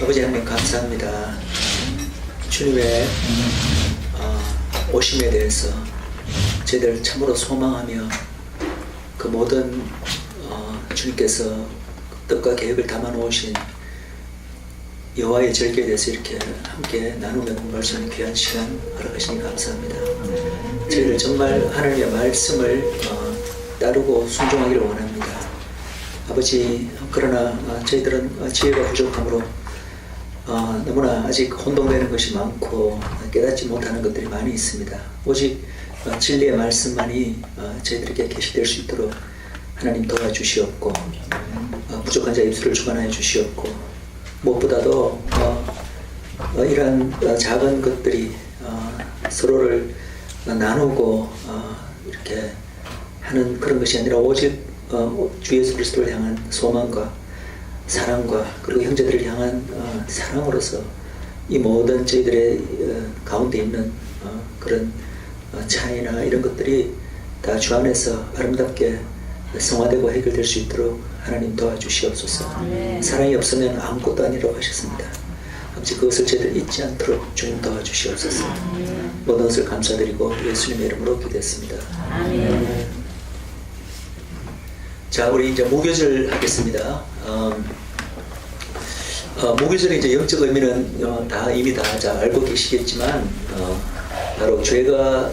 아버지 하나님 감사합니다. 주님의 오심에 대해서 저희들 참으로 소망하며 그 모든 주님께서 뜻과 계획을 담아 놓으신 여호와의 절기에 대해서 이렇게 함께 나누며 공부할 수 있는 귀한 시간 허락하시니 감사합니다. 저희들 정말 하나님의 말씀을 따르고 순종하기를 원합니다. 아버지, 그러나 저희들은 지혜가 부족하므로 너무나 아직 혼동되는 것이 많고 깨닫지 못하는 것들이 많이 있습니다. 오직 진리의 말씀만이 저희들에게 계시될 수 있도록 하나님 도와주시옵고 부족한 자 입술을 주관하여 주시옵고 무엇보다도 이러한 작은 것들이 서로를 나누고 이렇게 하는 그런 것이 아니라 오직 주 예수 그리스도를 향한 소망과 사랑과 그리고 형제들을 향한 사랑으로서 이 모든 저희들의 가운데 있는 그런 차이나 이런 것들이 다 주 안에서 아름답게 성화되고 해결될 수 있도록 하나님 도와주시옵소서. 사랑이 없으면 아무것도 아니라고 하셨습니다. 아버지, 그것을 저희들 잊지 않도록 주님 도와주시옵소서. 모든 것을 감사드리고 예수님의 이름으로 기도했습니다. 자, 우리 이제 무교절 하겠습니다. 무교절의 이제 영적 의미는 다 이미 다 잘 알고 계시겠지만 바로 죄가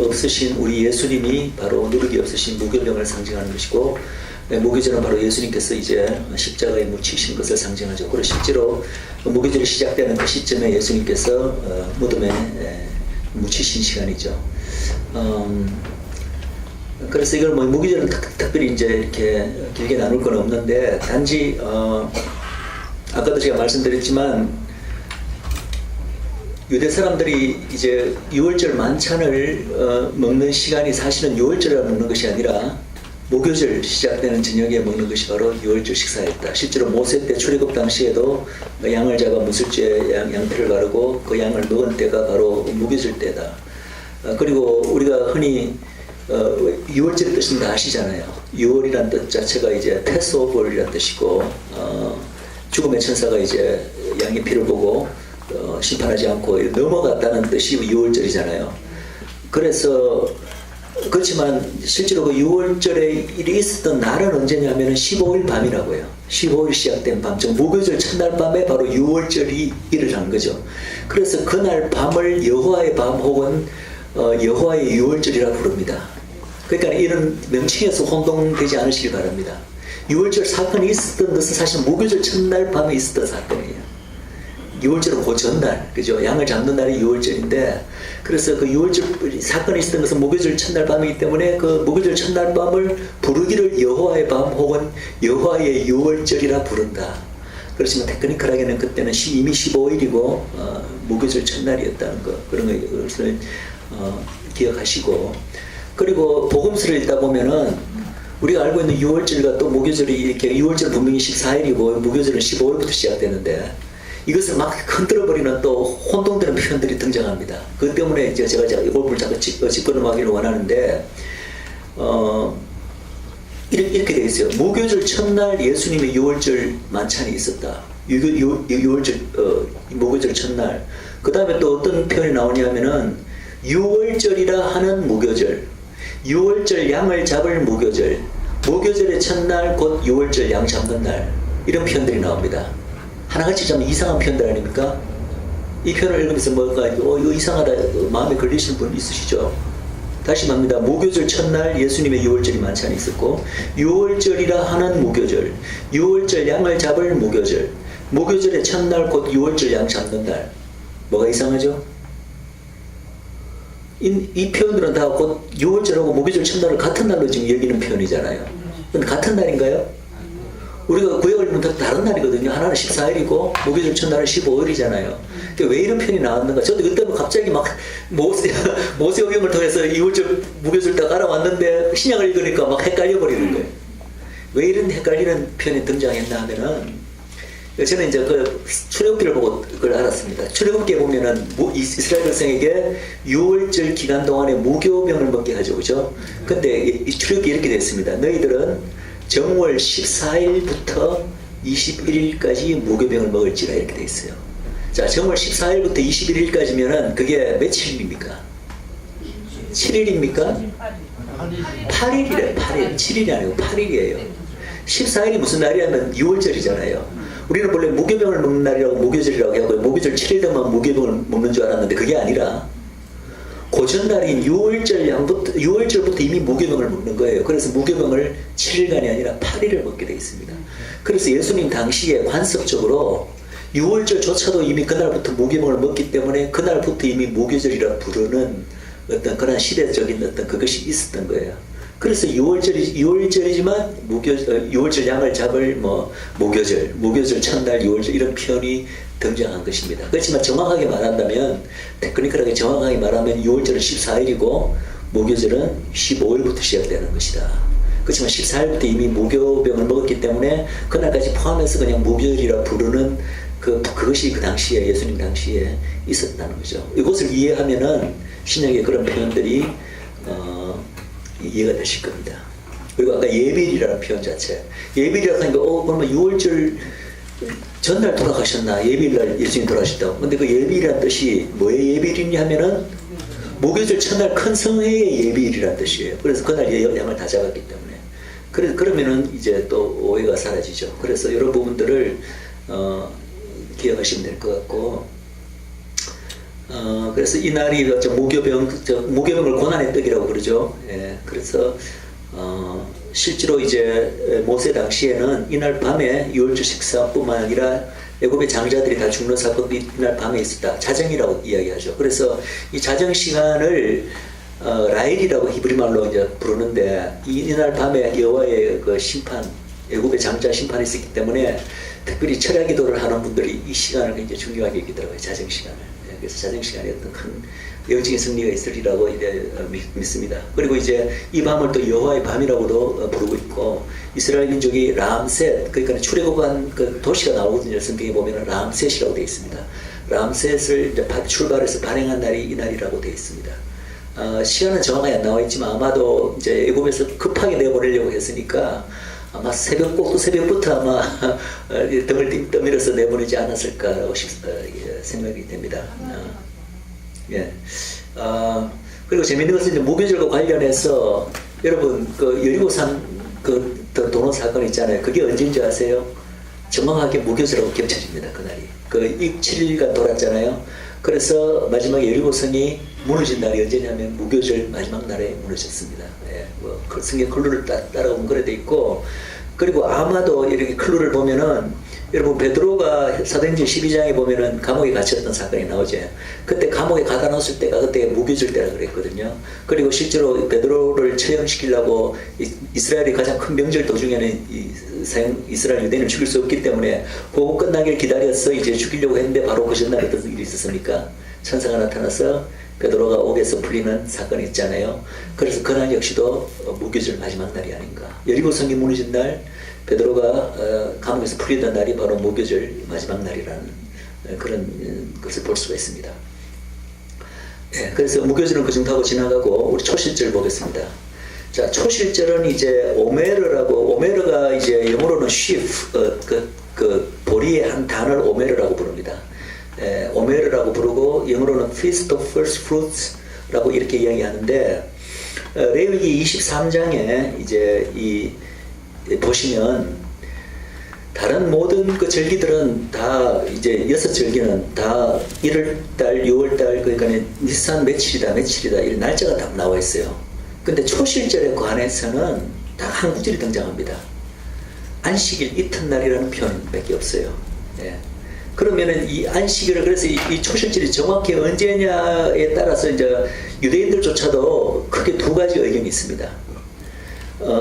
없으신 우리 예수님이 바로 누룩이 없으신 무교병을 상징하는 것이고, 무교절은 바로 예수님께서 이제 십자가에 묻히신 것을 상징하죠. 그리고 실제로 무교절이 시작되는 그 시점에 예수님께서 무덤에 묻히신 시간이죠. 그래서 이걸 뭐 무교절은 특별히 이제 이렇게 길게 나눌 건 없는데, 단지 아까도 제가 말씀드렸지만 유대 사람들이 이제 유월절 만찬을 먹는 시간이 사실은 유월절에 먹는 것이 아니라 무교절 시작되는 저녁에 먹는 것이 바로 유월절 식사였다. 실제로 모세 때 출애굽 당시에도 양을 잡아 무술주에 양피를 가르고 그 양을 먹은 때가 바로 무교절 때다. 그리고 우리가 흔히 유월절의 뜻은 다 아시잖아요. 유월이라는 뜻 자체가 이제 패스오버라는 뜻이고, 죽음의 천사가 이제 양의 피를 보고 심판하지 않고 넘어갔다는 뜻이 유월절이잖아요. 그래서 그렇지만 실제로 그 유월절에 일이 있었던 날은 언제냐면은 15일 밤이라고요. 15일 시작된 밤, 즉 무교절 첫날 밤에 바로 유월절이 일어난 거죠. 그래서 그날 밤을 여호와의 밤 혹은 여호와의 유월절이라고 부릅니다. 그러니까 이런 명칭에서 혼동되지 않으시길 바랍니다. 유월절 사건이 있었던 것은 사실 무교절 첫날 밤에 있었던 사건이에요. 유월절은 그 전날, 그죠? 양을 잡는 날이 유월절인데, 그래서 그 유월절 사건이 있었던 것은 무교절 첫날 밤이기 때문에 그 무교절 첫날 밤을 부르기를 여호와의 밤 혹은 여호와의 유월절이라 부른다. 그렇지만 테크니컬하게는 그때는 이미 15일이고 무교절 첫날이었다는 거, 그런 것을 기억하시고, 그리고 복음서를 읽다 보면은 우리가 알고 있는 유월절과 또 무교절이 이렇게, 유월절은 분명히 14일이고 무교절은 15일부터 시작되는데 이것을 막 흔들어버리는 또 혼동되는 표현들이 등장합니다. 그 때문에 이제 제가 이걸 자꾸 짚어넘어가기를 원하는데, 이렇게 되어 있어요. 무교절 첫날 예수님의 유월절 만찬이 있었다. 유월절, 무교절 첫날. 그 다음에 또 어떤 표현이 나오냐면은 유월절이라 하는 무교절, 유월절 양을 잡을 무교절, 무교절의 첫날 곧 유월절 양 잡는 날, 이런 표현들이 나옵니다. 하나같이 좀 이상한 표현들 아닙니까? 이 표현을 읽으면서 뭔가 이거 이상하다 마음에 걸리시는 분 있으시죠? 다시 말합니다. 무교절 첫날 예수님의 유월절이 만찬이 있었고, 유월절이라 하는 무교절, 유월절 양을 잡을 무교절, 무교절의 첫날 곧 유월절 양 잡는 날. 뭐가 이상하죠? 이 표현들은 다 곧 유월절하고 무교절 첫날을 같은 날로 지금 여기는 표현이잖아요. 근데 같은 날인가요? 우리가 구약을 보면 다 다른 날이거든요. 하나는 14일이고 무교절 첫날은 15일이잖아요. 왜 이런 표현이 나왔는가? 저도 그때 갑자기 막 모세오경을 통해서 유월절, 무교절 딱 알아왔는데 신약을 읽으니까 막 헷갈려 버리는 거예요. 왜 이런 헷갈리는 표현이 등장했나 하면은, 저는 이제 그 출애굽기를 보고 그걸 알았습니다. 출애굽기에 보면은 이스라엘 백성에게 유월절 기간 동안에 무교병을 먹게 하죠, 그죠? 근데 이 출애굽기 이렇게 됐습니다. 너희들은 정월 14일부터 21일까지 무교병을 먹을지라 이렇게 돼 있어요. 자, 정월 14일부터 21일까지면은 그게 며칠입니까? 7일입니까? 8일이래요. 8일. 7일이 아니고 8일이에요. 14일이 무슨 날이냐면 6월절이잖아요. 우리는 원래 무교병을 먹는 날이라고 무교절이라고 하고 무교절 7일 동안 무교병을 먹는 줄 알았는데 그게 아니라 고전날인 6월절부터 이미 무교병을 먹는 거예요. 그래서 무교병을 7일간이 아니라 8일을 먹게 되어 있습니다. 그래서 예수님 당시에 관습적으로 6월절조차도 이미 그날부터 무교병을 먹기 때문에 그날부터 이미 무교절이라 부르는 어떤 그런 시대적인 어떤 그것이 있었던 거예요. 그래서 6월절이지만 6월절 양을 잡을 무교절 첫날 6월절 이런 표현이 등장한 것입니다. 그렇지만 정확하게 말한다면 테크니컬하게 정확하게 말하면 6월절은 14일이고 무교절은 15일부터 시작되는 것이다. 그렇지만 14일부터 이미 무교병을 먹었기 때문에 그날까지 포함해서 그냥 무교절이라 부르는 그것이 그 당시에 예수님 당시에 있었다는 거죠. 이것을 이해하면은 신약의 그런 표현들이 이해가 되실 겁니다. 그리고 아까 예비일이라는 표현 자체, 예비일이라고 하니까 그러면 6월절 전날 돌아가셨나? 예비일날 예수님 돌아가셨다고. 근데 그 예비일이라는 뜻이 뭐의 예비일이냐 하면은 무교절 첫날 큰 성회의 예비일이라는 뜻이에요. 그래서 그날 양을 다 잡았기 때문에. 그러면은 이제 또 오해가 사라지죠. 그래서 이런 부분들을 기억하시면 될 것 같고, 그래서 이 날이 무교병을 고난의 떡이라고 그러죠. 예, 그래서 실제로 이제 모세 당시에는 이날 밤에 유월절 식사뿐만 아니라 애굽의 장자들이 다 죽는 사건도 이날 밤에 있었다. 자정이라고 이야기하죠. 그래서 이 자정 시간을 라일이라고 히브리 말로 이제 부르는데 이날 밤에 여호와의 그 심판, 애굽의 장자 심판이 있었기 때문에 특별히 철야 기도를 하는 분들이 이 시간을 굉장히 중요하게 여기더라고요. 자정 시간을. 그래서 자정 시간에 어떤 큰 영적인 승리가 있으리라고 이제 믿습니다. 그리고 이제 이 밤을 또 여호와의 밤이라고도 부르고 있고, 이스라엘 민족이 람셋, 그러니까 출애굽한 그 도시가 나오거든요. 성경에 보면 람셋이라고 되어 있습니다. 람셋을 이제 출발해서 발행한 날이 이 날이라고 되어 있습니다. 시간은 정확하게 안 나와 있지만 아마도 이제 애굽에서 급하게 내보내려고 했으니까 아마 꼭두 새벽부터 아마 등을 떠밀어서 내보내지 않았을까라고 생각이 됩니다. 예. 그리고 재미있는 것은 이제 무교절과 관련해서 여러분 그 여리고산 그 도노 사건 있잖아요. 그게 언제인지 아세요? 정확하게 무교절하고 겹쳐집니다. 그날이. 그 7일간 돌았잖아요. 그래서 마지막에 여리고성이 무너진 날이 언제냐면 무교절 마지막 날에 무너졌습니다. 예, 그 성경 클루를 따라오면 그래 돼 있고, 그리고 아마도 이렇게 클루를 보면은 여러분 베드로가 사도행전 12장에 보면은 감옥에 갇혔던 사건이 나오죠. 그때 감옥에 가다 놓았을 때가 그때 무교절 때라 그랬거든요. 그리고 실제로 베드로를 처형시키려고 이스라엘이 가장 큰 명절 도중에는 이스라엘 유대인을 죽일 수 없기 때문에 그거 끝나길 기다려서 이제 죽이려고 했는데 바로 그 전날에 어떤 일이 있었습니까? 천사가 나타나서 베드로가 옥에서 풀리는 사건이 있잖아요. 그래서 그날 역시도 무교절 마지막 날이 아닌가. 여리고성이 무너진 날, 베드로가 감옥에서 풀리던 날이 바로 무교절 마지막 날이라는 그런 것을 볼 수가 있습니다. 예, 그래서 무교절은 그 정도 하고 지나가고 우리 초실절 보겠습니다. 자, 초실절은 이제 오메르가 이제 영어로는 sheaf, 그 보리의 한 단을 오메르라고 부릅니다. 오메르라고 부르고 영어로는 Feast of First Fruits라고 이렇게 이야기하는데, 레위기 23장에 이제 보시면 다른 모든 그 절기들은 다 이제 6절기는 다 1월달, 6월달, 그러니까 니산 며칠이다 이 날짜가 다 나와 있어요. 근데 초실절에 관해서는 다 한 구절이 등장합니다. 안식일 이튿날이라는 표현밖에 없어요. 예. 그러면은 이 안식일을, 그래서 이 초실절이 정확히 언제냐에 따라서 이제 유대인들조차도 크게 두 가지 의견이 있습니다.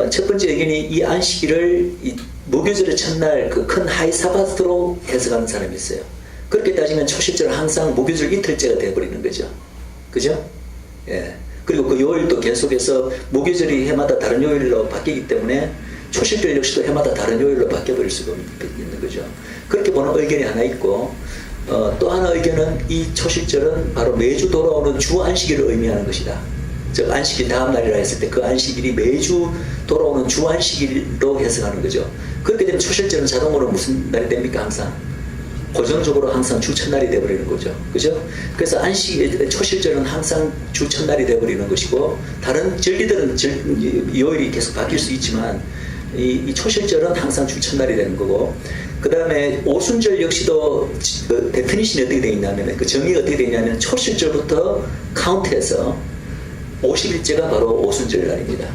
첫 번째 의견이 이 안식일을 이 무교절의 첫날 그 큰 하이사바스로 해석하는 사람이 있어요. 그렇게 따지면 초실절은 항상 무교절 이틀째가 되어버리는 거죠. 그죠? 예. 그리고 그 요일도 계속해서 무교절이 해마다 다른 요일로 바뀌기 때문에 초실절 역시도 해마다 다른 요일로 바뀌어버릴 수가 있는 거죠. 그렇게 보는 의견이 하나 있고, 또 하나 의견은 이 초실절은 바로 매주 돌아오는 주 안식일을 의미하는 것이다. 즉 안식일 다음 날이라 했을 때 그 안식일이 매주 돌아오는 주 안식일로 해석하는 거죠. 그렇게 되면 초실절은 자동으로 무슨 날이 됩니까? 항상 고정적으로 항상 주 첫날이 되어버리는 거죠. 그죠? 그래서 초실절은 항상 주 첫날이 되어버리는 것이고, 다른 절기들은 요일이 계속 바뀔 수 있지만 이 초실절은 항상 주 첫날이 되는 거고, 그 다음에 오순절 역시도 그 데피니션이 어떻게 되어 있냐면, 그 정의가 어떻게 되어 있냐면 초실절부터 카운트해서 50일째가 바로 오순절 날입니다.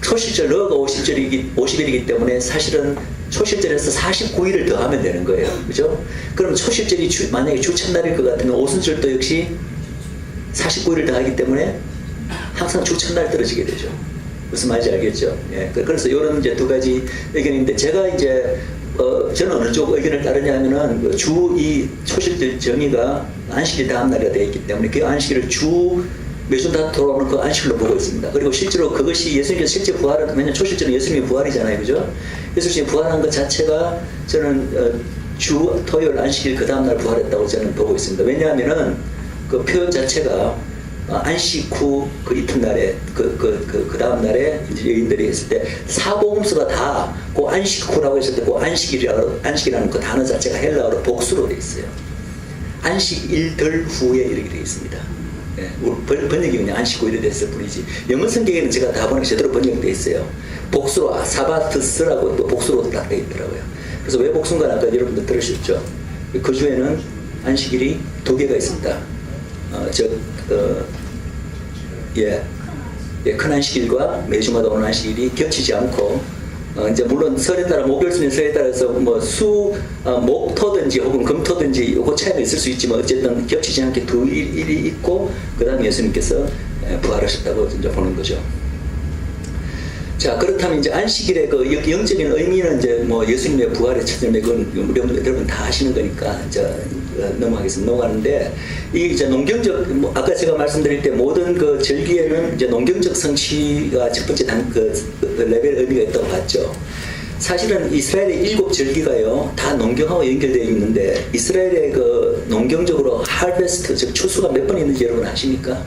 초실절 너가 50일이기 때문에 사실은 초실절에서 49일을 더 하면 되는 거예요. 그죠? 그럼 초실절이 만약에 주 첫날일 것 같으면 오순절도 역시 49일을 더 하기 때문에 항상 주 첫날 떨어지게 되죠. 무슨 말인지 알겠죠? 예. 그래서 이런 이제 두 가지 의견인데, 제가 이제 저는 어느 쪽 의견을 따르냐면은 이 초실절 정의가 안식일 다음 날이 되어 있기 때문에 그 안식일을 매주 다 돌아오는 그 안식일로 보고 있습니다. 그리고 실제로 그것이 예수님께서 실제 부활은, 왜냐면 초실절은 예수님의 부활이잖아요. 그죠? 예수님이 부활한 것 자체가 저는 토요일 안식일 그 다음날 부활했다고 저는 보고 있습니다. 왜냐하면은 그 표현 자체가 안식 후 그 이튿날에 그 다음날에 이제 여인들이 했을 때 사복음서가 다 그 안식 후라고 했을 때 그 안식이라는 그 단어 자체가 헬라어로 복수로 되어 있어요. 안식일들 후에 이렇게 되어 있습니다. 예, 번역이 그냥 안식 후 이렇게 됐을 뿐이지, 영어 성경에는 제가 다 보니까 제대로 번역되어 있어요. 복수로 사바트스라고 또 복수로 딱 되어 있더라고요. 그래서 왜 복수인가 아까 여러분들 들으셨죠? 그 주에는 안식일이 2개가 있습니다. 큰 안식일과 매주마다 오는 안식일이 겹치지 않고, 이제 물론 설에 따라 목요일 쓰는 설에 따라서 뭐 목토든지 혹은 금토든지 요거 차이가 있을 수 있지만 어쨌든 겹치지 않게 두 일이 있고, 그 다음에 예수님께서 부활하셨다고 이제 보는 거죠. 자, 그렇다면 이제 안식일의 그 영적인 의미는 이제 뭐 예수님의 부활의 첫날에 그건 여러분 다 아시는 거니까 이제 넘어가는데, 이 이제 농경적, 아까 제가 말씀드릴 때 모든 그 절기에는 이제 농경적 성취가 첫 번째 레벨 의미가 있다고 봤죠. 사실은 이스라엘의 7 절기가요 다 농경하고 연결되어 있는데, 이스라엘의 그 농경적으로 하베스트, 즉 추수가 몇 번 있는지 여러분 아십니까?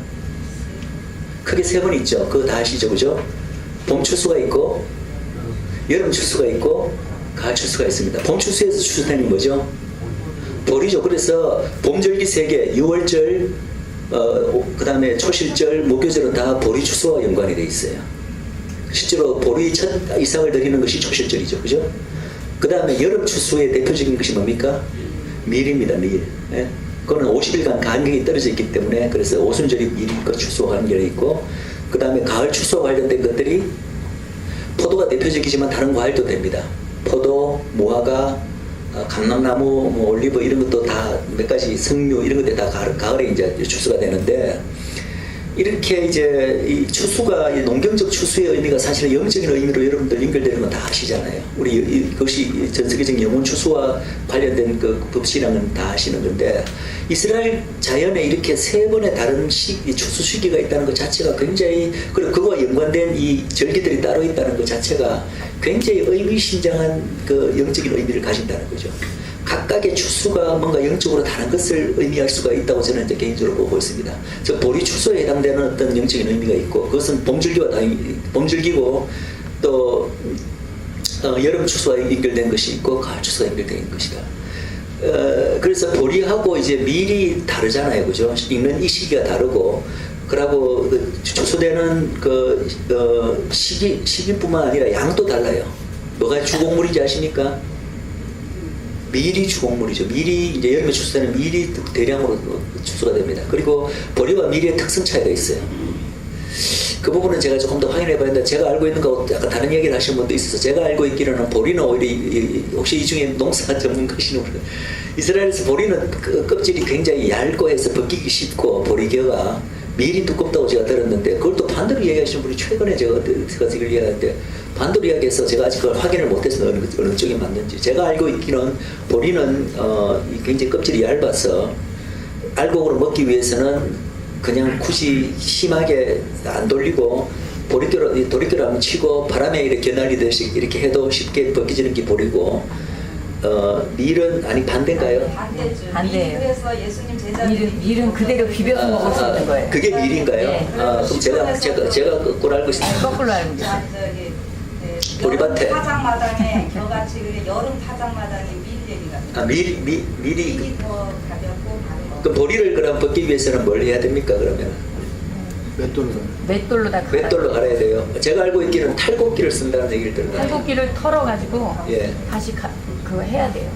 크게 3번 있죠. 그거 다 아시죠, 그죠? 봄 추수가 있고, 여름 추수가 있고, 가을 추수가 있습니다. 봄 추수에서 추수되는 뭐죠? 보리죠. 그래서 봄절기 3개, 6월절, 그 다음에 초실절, 목요절은 다 보리 추수와 연관이 되어 있어요. 실제로 보리 첫 이삭을 드리는 것이 초실절이죠. 그죠? 그 다음에 여름 추수의 대표적인 것이 뭡니까? 밀입니다. 밀. 예? 그거는 50일간 간격이 떨어져 있기 때문에, 그래서 오순절이 밀과 추수와 관계가 있고, 그 다음에 가을 추수와 관련된 것들이 포도가 대표적이지만 다른 과일도 됩니다. 포도, 무화과, 감람나무, 뭐 올리브 이런 것도 다 몇 가지 석류 이런 것들 다 가을에 이제 추수가 되는데, 이렇게 이제 이 추수가 이 농경적 추수의 의미가 사실은 영적인 의미로 여러분들 연결되는 건 다 아시잖아요. 그것이 전 세계적인 영혼 추수와 관련된 그 법칙이라는 다 아시는 건데, 이스라엘 자연에 이렇게 3번의 다른 추수 시기가 있다는 것 자체가 굉장히, 그리고 그거와 연관된 이 절기들이 따로 있다는 것 자체가 굉장히 의미심장한 그 영적인 의미를 가진다는 거죠. 각각의 추수가 뭔가 영적으로 다른 것을 의미할 수가 있다고 저는 이제 개인적으로 보고 있습니다. 저 보리 추수에 해당되는 어떤 영적인 의미가 있고, 그것은 봄절기고 또 여름 추수와 연결된 것이 있고 가을 추수와 연결된 것이다. 그래서 보리하고 이제 밀이 다르잖아요, 그죠? 읽는 이 시기가 다르고, 그리고 그 추수되는 그 시기뿐만 아니라 양도 달라요. 뭐가 주곡물인지 아십니까? 밀이 주곡물이죠. 밀이 이제 여름에 추수되는 밀이 대량으로 추수가 됩니다. 그리고 보리와 밀의 특성 차이가 있어요. 그 부분은 제가 조금 더 확인해 봐야 되는데, 제가 알고 있는 거하고 약간 다른 얘기를 하시는 분도 있어서, 제가 알고 있기로는 보리는 오히려, 혹시 이 중에 농사 전문가시는 분은, 이스라엘에서 보리는 그 껍질이 굉장히 얇고 해서 벗기기 쉽고 보리겨가 밀이 두껍다고 제가 들었는데, 그걸 또 반대로 이야기하시는 분이 최근에 제가 이걸 이야기하는데 반대로 이야기해서 제가 아직 그걸 확인을 못해서 어느 쪽이 맞는지. 제가 알고 있기는 보리는 굉장히 껍질이 얇아서 알곡으로 먹기 위해서는 그냥 굳이 심하게 안 돌리고 도리깨로 한번 치고 바람에 이렇게 겨날리듯이 이렇게 해도 쉽게 벗겨지는 게 보리고, 밀은 아니 반대인가요? 반대죠. 반대예요. 그래서 예수님 제자들이 밀은 그대로 비벼서 먹을 수 있는 거예요. 그게 밀인가요? 네. 그럼 제가 거꾸로 알고 있습니다. 아니, 거꾸로 알고 있어요. 저기 보리밭에. 여름 파장마당에 저같이 그래 여름 파장마당에 밀 얘기가. 밀이 밀이 더 가볍고 다른 그 보리를 그럼 벗기 위해서는 뭘 해야 됩니까 그러면? 맷돌로 다 맷돌로 갈아야 돼요. 제가 알고 있기는 탈곡기를 쓴다는 얘기를 들어요. 탈곡기를 털어가지고 예. 다시 그거 해야 돼요.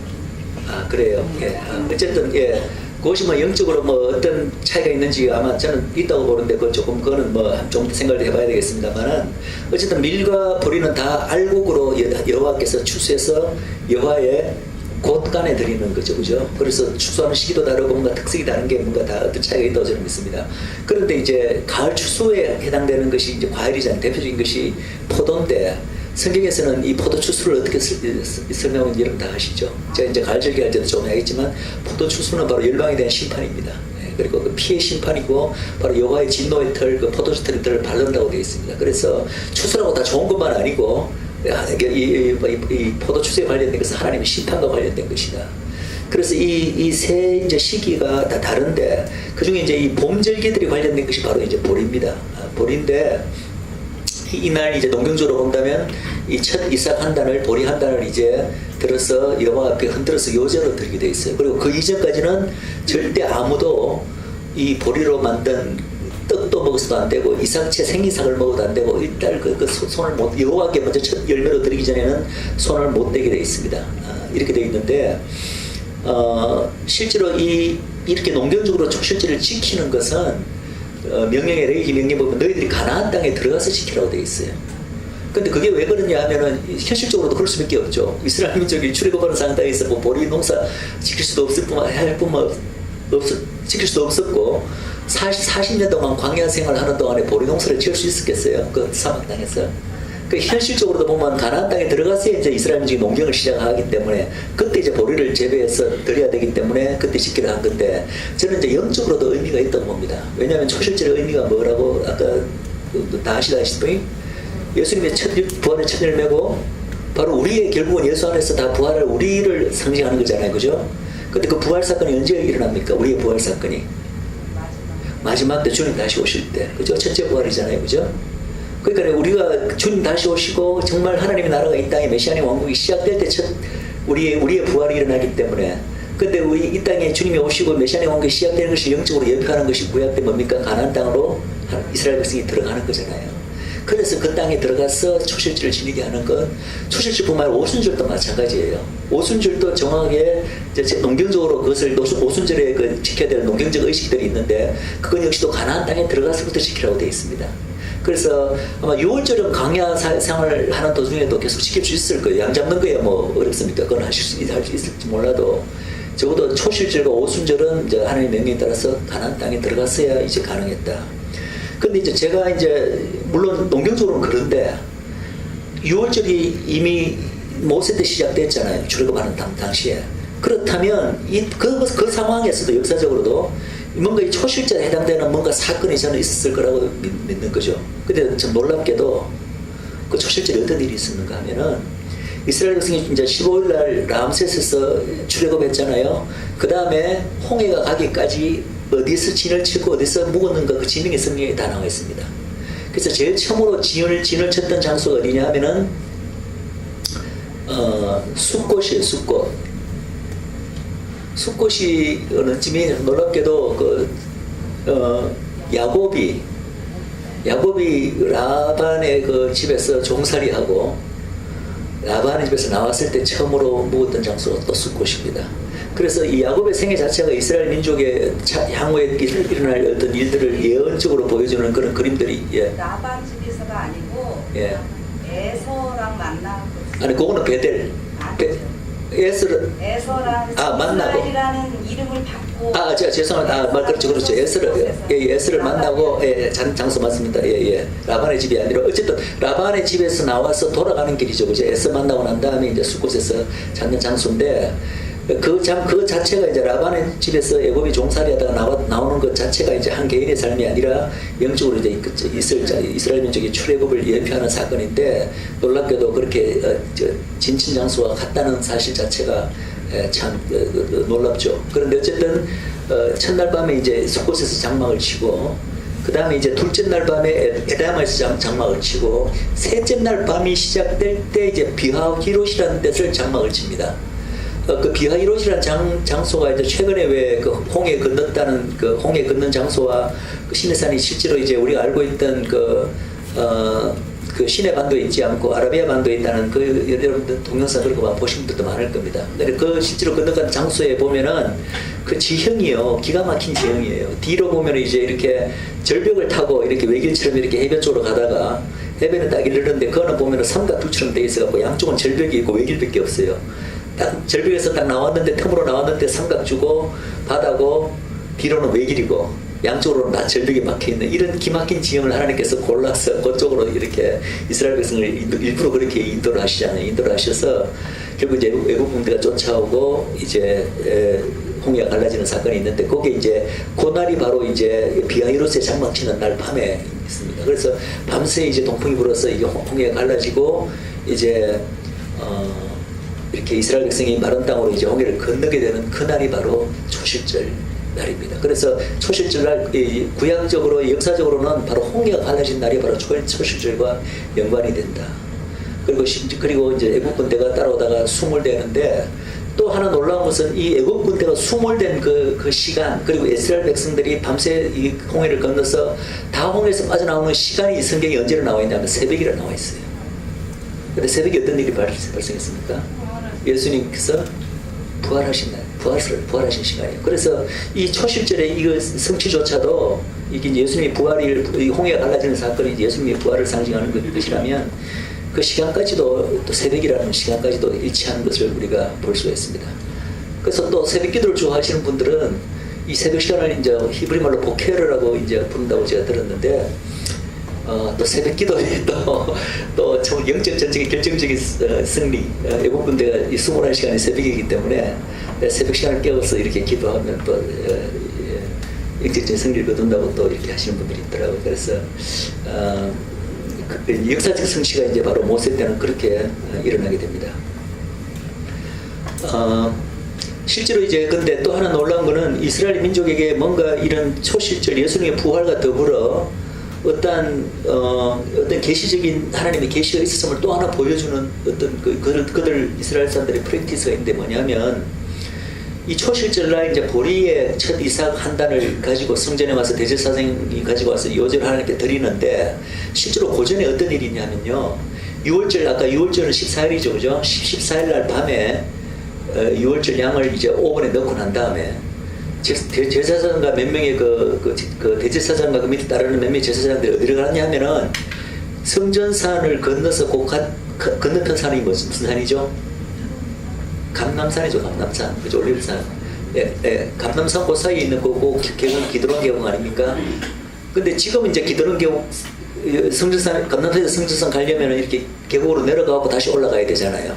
그래요. 예. 어쨌든 예. 그것이 뭐 영적으로 뭐 어떤 차이가 있는지 아마 저는 있다고 보는데 그거는 뭐 좀 생각을 해봐야 되겠습니다만은 어쨌든 밀과 보리는 다 알곡으로 여호와께서 추수해서 여호와의 곳간에 드리는 거죠, 그죠? 그래서 추수하는 시기도 다르고 뭔가 특색이 다른 게 뭔가 다 어떤 차이가 있다고 저는 믿습니다. 그런데 이제 가을 추수에 해당되는 것이 이제 과일이잖아요. 대표적인 것이 포도인데 성경에서는 이 포도 추수를 어떻게 설명하는지 여러분 다 아시죠? 제가 이제 가을 절기할 때도 좀 하겠지만 포도 추수는 바로 열방에 대한 심판입니다. 그리고 그 피해 심판이고 바로 여호와의 진노의 털, 그 포도주 털을 바른다고 되어 있습니다. 그래서 추수라고 다 좋은 것만 아니고 이 포도 추수에 관련된 것은 하나님의 심판과 관련된 것이다. 그래서 이 세 이제 시기가 다 다른데 그 중에 이제 이 봄절기들이 관련된 것이 바로 이제 보리입니다. 보리인데 이날 이제 농경적으로 본다면 이 첫 이삭 한 단을 보리 한 단을 이제 들어서 여호와 앞에 흔들어서 요제로 드리게 돼 있어요. 그리고 그 이전까지는 절대 아무도 이 보리로 만든 떡도 먹어서도 안 되고 이삭채 생이삭을 먹어도 안 되고 일단 그 손을 못 여호와께 먼저 첫 열매로 드리기 전에는 손을 못 대게 돼 있습니다. 이렇게 돼 있는데 실제로 이렇게 농경적으로 초실제를 지키는 것은 명령의 레위기 명령 보면 너희들이 가나안 땅에 들어가서 지키라고 돼 있어요. 근데 그게 왜 그러냐 하면은 현실적으로도 그럴 수밖에 없죠. 이스라엘 민족이 출애굽하는 상황에서 뭐 보리 농사 지킬 수도 지킬 수도 없었고 40년 동안 광야 생활하는 동안에 보리 농사를 지을 수 있었겠어요? 그 사막 땅에서. 그 현실적으로도 보면 가나안 땅에 들어가서 이제 이스라엘 민족이 농경을 시작하기 때문에 그때 이제 보리를 재배해서 드려야 되기 때문에 그때 짓기를 한 건데 저는 이제 영적으로도 의미가 있다고 봅니다. 왜냐하면 초실제의 의미가 뭐라고 아까 다 아시다시피 예수님의 부활의 첫 열매고 바로 우리의 결국은 예수 안에서 다 부활을 우리를 상징하는 거잖아요, 그죠? 근데 그 부활 사건이 언제 일어납니까? 우리의 부활 사건이 마지막 때 주님 다시 오실 때, 그죠? 첫째 부활이잖아요, 그죠? 그러니까 우리가 주님 다시 오시고 정말 하나님의 나라가 이 땅에 메시아의 왕국이 시작될 때 첫 우리의 부활이 일어나기 때문에 근데 우리 이 땅에 주님이 오시고 메시아의 왕국이 시작되는 것이 영적으로 예표하는 것이 구약 때 뭡니까? 가나안 땅으로 이스라엘 백성이 들어가는 거잖아요. 그래서 그 땅에 들어가서 초실제를 지니게 하는 건 초실제뿐만 아니라 오순절도 마찬가지예요. 오순절도 정확하게 이제 농경적으로 그것을 오순절에 그 지켜야 될 농경적 의식들이 있는데 그건 역시도 가나안 땅에 들어가서부터 지키라고 되어 있습니다. 그래서 아마 6월절은 광야 생활을 하는 도중에도 계속 지킬 수 있을 거예요. 양 잡는 거야 뭐 어렵습니까? 그건 할 수 있을지 몰라도 적어도 초실절과 오순절은 이제 하나님의 명령에 따라서 가나안 땅에 들어갔어야 이제 가능했다. 근데 이제 제가 이제 물론 농경적으로는 그런데 6월절이 이미 모세 때 시작됐잖아요. 출애굽하는 당시에. 그렇다면 그 상황에서도 역사적으로도 뭔가 이 초실제에 해당되는 뭔가 사건이 저는 있었을 거라고 믿는 거죠. 근데 좀 놀랍게도 그 초실제에 어떤 일이 있었는가 하면은 이스라엘 백성이 이제 15일 날 람세스에서 출애굽했잖아요. 그 다음에 홍해가 가기까지 어디서 진을 치고 어디서 묵었는가 그 지명의 성경에 다 나와 있습니다. 그래서 제일 처음으로 진을 쳤던 장소가 어디냐 하면은 숫꽃이에요. 숫꽃이 어느 쯤이 놀랍게도 야곱이 라반의 그 집에서 종살이하고 라반의 집에서 나왔을 때 처음으로 묵었던 장소가 또 숫꽃입니다. 그래서 이 야곱의 생애 자체가 이스라엘 민족의 향후에 일어날 어떤 일들을 예언적으로 보여주는 그런 그림들이 라반 집에서가 아니고 에서랑 만나고 아니 그거는 베델 에서랑 만나고 이스라엘이라는 이름을 받고 제가 죄송합니다. 그렇죠. 에스를 만나고 장소 맞습니다. 라반의 집이 아니라 어쨌든 라반의 집에서 나와서 돌아가는 길이죠. 그죠? 에스 만나고 난 다음에 이제 숫곳에서 찾는 장소인데 그 자체가 이제 라반의 집에서 애굽이 종살이하다가 나오는 것 자체가 이제 한 개인의 삶이 아니라 영적으로 이제 이스라엘 민족이 출애굽을 예표하는 사건인데 놀랍게도 그렇게 진친 장소와 같다는 사실 자체가 참 놀랍죠. 그런데 어쨌든 첫날 밤에 이제 숫곳에서 장막을 치고 그 다음에 이제 둘째 날 밤에 에담에서 장막을 치고 셋째 날 밤이 시작될 때 이제 비하히롯이라는 데서 장막을 칩니다. 그 비하히롯이라는 장소가 이제 최근에 왜 그 홍해 건넜다는 그 홍해 건넌 장소와 그 시내산이 실제로 이제 우리가 알고 있던 그 시내 반도에 있지 않고 아라비아 반도에 있다는 그 여러분들 동영상 그런 거 보신 분들도 많을 겁니다. 근데 그 실제로 건너간 장소에 보면은 그 지형이요 기가 막힌 지형이에요. 뒤로 보면 이제 이렇게 절벽을 타고 이렇게 외길처럼 이렇게 해변 쪽으로 가다가 해변에 딱 이르는데 그거는 보면은 삼각두처럼 돼 있어갖고 양쪽은 절벽이 있고 외길밖에 없어요. 딱 절벽에서 딱 나왔는데 틈으로 나왔는데 삼각주고 바다고 뒤로는 외길이고 양쪽으로는 다 절벽이 막혀있는 이런 기막힌 지형을 하나님께서 골라서 그쪽으로 이렇게 이스라엘 백성을 일부러 그렇게 인도를 하시잖아요. 인도를 하셔서 결국 이제 외국 군대가 쫓아오고 이제 홍해가 갈라지는 사건이 있는데 거기에 이제 그날이 바로 이제 비하히롯에 장막 치는 날 밤에 있습니다. 그래서 밤새 이제 동풍이 불어서 이게 홍해가 갈라지고 이제 이렇게 이스라엘 백성이 마른 땅으로 이제 홍해를 건너게 되는 그 날이 바로 초실절 날입니다. 그래서 초실절 날 구약적으로 역사적으로는 바로 홍해가 갈라진 날이 바로 초실절과 연관이 된다. 그리고 이제 애국 군대가 따라오다가 수몰되는데 또 하나 놀라운 것은 이 애국 군대가 수몰된 그 시간 그리고 이스라엘 백성들이 밤새 이 홍해를 건너서 다 홍해에서 빠져나오는 시간이 성경에 언제로 나와 있냐면 새벽이라 나와 있어요. 근데 새벽에 어떤 일이 발생했습니까? 예수님께서 부활하신 날, 부활하신 시간이에요. 그래서 이 초실절의 이 성취조차도 이게 예수님의 부활이 홍해가 갈라지는 사건이 예수님의 부활을 상징하는 것이라면 그 시간까지도 또 새벽이라는 시간까지도 일치하는 것을 우리가 볼 수가 있습니다. 그래서 또 새벽 기도를 좋아하시는 분들은 이 새벽 시간을 이제 히브리 말로 보케르라고 이제 부른다고 제가 들었는데 또 새벽 기도에 또 영적 전쟁의 결정적인 승리 애국 군대가 이 21시간이 새벽이기 때문에 새벽 시간을 깨워서 이렇게 기도하면 또 영적적인 승리를 거둔다고 또 이렇게 하시는 분들이 있더라고요. 그래서 역사적 성취가 이제 바로 모세 때는 그렇게 일어나게 됩니다. 실제로 이제 근데 또 하나 놀라운 거는 이스라엘 민족에게 뭔가 이런 초실절 예수님의 부활과 더불어 어떤 계시적인 하나님의 계시가 있었음을 또 하나 보여주는 어떤 그들 이스라엘 사람들의 프랙티스가 있는데 뭐냐면 이 초실절날 이제 보리의 첫 이삭 한 단을 가지고 성전에 와서 대제사장이 가지고 와서 요제를 하나님께 드리는데 실제로 고전에 어떤 일이 있냐면요. 6월절 아까 6월절은 14일이죠, 그죠? 14일 날 밤에 6월절 양을 이제 오븐에 넣고 난 다음에 제사장과 몇 명의 그 대제사장과 그 밑에 따르는 몇 명의 제사장들이 어디로 가냐 하면은 성전산을 건너서 건너편 산이 무슨 산이죠? 감남산이죠, 감남산. 그죠, 올리브산. 감남산 그 사이에 있는 거고 계곡 기드론 계곡 아닙니까? 근데 지금 이제 기드론 계곡 성전산, 감남산에서 성전산 가려면 이렇게 계곡으로 내려가고 다시 올라가야 되잖아요.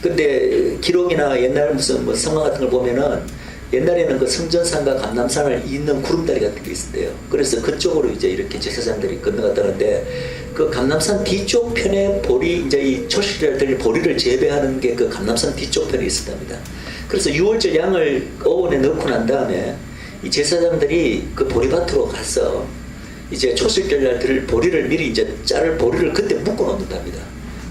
근데 기록이나 옛날 무슨 뭐 성화 같은 걸 보면은 옛날에는 그 성전산과 감남산을 잇는 구름다리 같은 게 있었대요. 그래서 그쪽으로 이제 이렇게 제사장들이 건너갔다는데 그 감남산 뒤쪽 편에 이제 이 초실절들 보리를 재배하는 게 그 감남산 뒤쪽 편에 있었답니다. 그래서 6월절 양을 오븐에 넣고 난 다음에 이 제사장들이 그 보리밭으로 가서 이제 초실절날 보리를 미리 이제 보리를 그때 묶어 놓는답니다.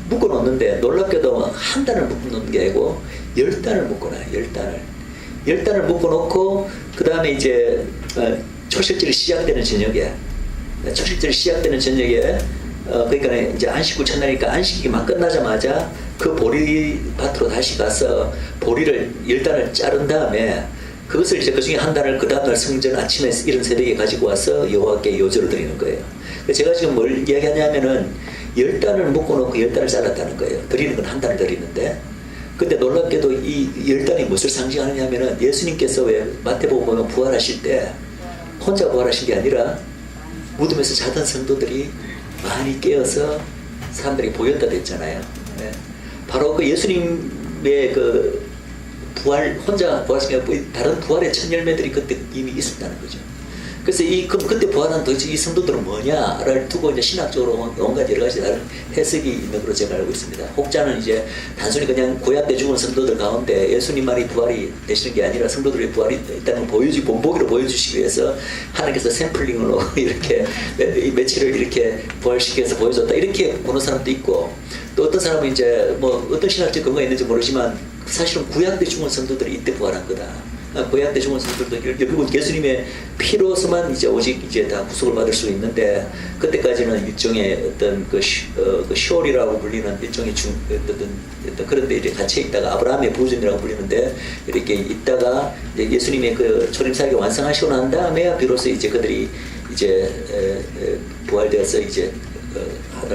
묶어 놓는데 놀랍게도 한 단을 묶어 놓는 게 아니고 10단을 묶어 놔요. 10단을 묶어 놓고 그 다음에 이제 초실절이 시작되는 저녁에 그러니까 이제 안식구 첫날이니까 안식이 막 끝나자마자 그 보리밭으로 다시 가서 보리를 10단을 자른 다음에 그것을 이제 그 중에 한 단을 그 다음날 성전 아침에 이른 새벽에 가지고 와서 여호와께 요절을 드리는 거예요. 제가 지금 뭘 이야기하냐면은 10단을 묶어놓고 10단을 잘랐다는 거예요. 드리는 건 한 단을 드리는데 근데 놀랍게도 이 10단이 무엇을 상징하느냐면은 예수님께서 왜 마태복음 보면 부활하실 때 혼자 부활하신 게 아니라 무덤에서 자던 성도들이 많이 깨어서 사람들이 보였다 됐잖아요. 네. 바로 그 예수님의 그 부활 혼자 부활했으니까 다른 부활의 첫 열매들이 그때 이미 있었다는 거죠. 그래서 그럼 그때 부활한 도대체 이 성도들은 뭐냐를 두고 이제 신학적으로 온갖 여러 가지 다른 해석이 있는 걸로 제가 알고 있습니다. 혹자는 이제 단순히 그냥 구약 때 죽은 성도들 가운데 예수님만이 부활이 되시는 게 아니라 성도들의 부활이 있다는 걸 본보기로 보여주시기 위해서 하나님께서 샘플링으로 이렇게 며칠을 이렇게 부활시켜서 보여줬다 이렇게 보는 사람도 있고, 또 어떤 사람은 이제 뭐 어떤 신학적 근거가 있는지 모르지만 사실은 구약 때 죽은 성도들이 이때 부활한 거다. 구약 때 죽은 성도들도 결국은 예수님의 피로서만 이제 오직 이제 다 구속을 받을 수 있는데, 그때까지는 일종의 어떤 그 시올이라고 불리는 일종의 어떤 그런 데 이제 갇혀 있다가 아브라함의 부르심이라고 불리는데 이렇게 있다가 이제 예수님의 그 초림사역을 완성하시고 난 다음에야 비로소 이제 그들이 이제 부활되어서 이제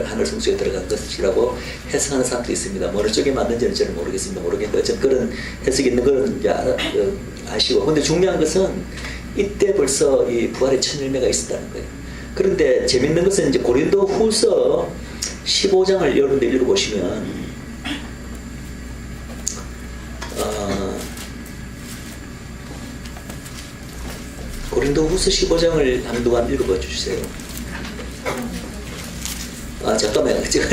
하늘 성소에 들어간 것이라고 해석하는 사람도 있습니다. 뭐 어느 쪽에 맞는지는 저는 모르겠는데 어쨌든 그런 해석이 있는 걸 이제 아시고, 근데 중요한 것은 이때 벌써 이 부활의 첫 열매가 있었다는 거예요. 그런데 재밌는 것은 이제 고린도후서 15장을 여러분들 읽어보시면 고린도후서 15장을 한동안 읽어봐 주세요. 잠깐만요. 제가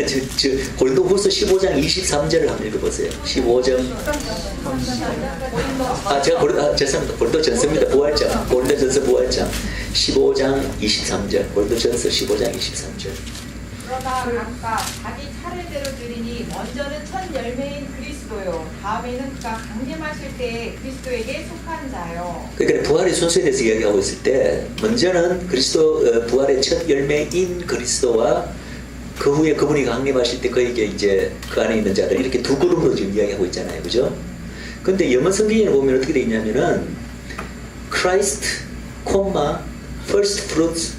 고린도후서 15장 23절을 한번 읽어보세요. 15장. 죄송합니다. 고린도전서입니다. 부활장. 고린도전서 부활장. 15장 23절. 고린도전서 15장 23절. 그러나 각각 자기 차례대로 드리니 먼저는 첫 열매인 그리스도요, 다음에는 그가 강림하실 때에 그리스도에게 속한 자요. 그러니까 부활의 순서에 대해서 이야기하고 있을 때 먼저는 그리스도 부활의 첫 열매인 그리스도와 그 후에 그분이 강림하실 때 그에게 이제 그 안에 있는 자들 이렇게 두 그룹으로 지금 이야기하고 있잖아요, 그죠? 근데 영어 성경에 보면 어떻게 돼 있냐면은 Christ, first fruits,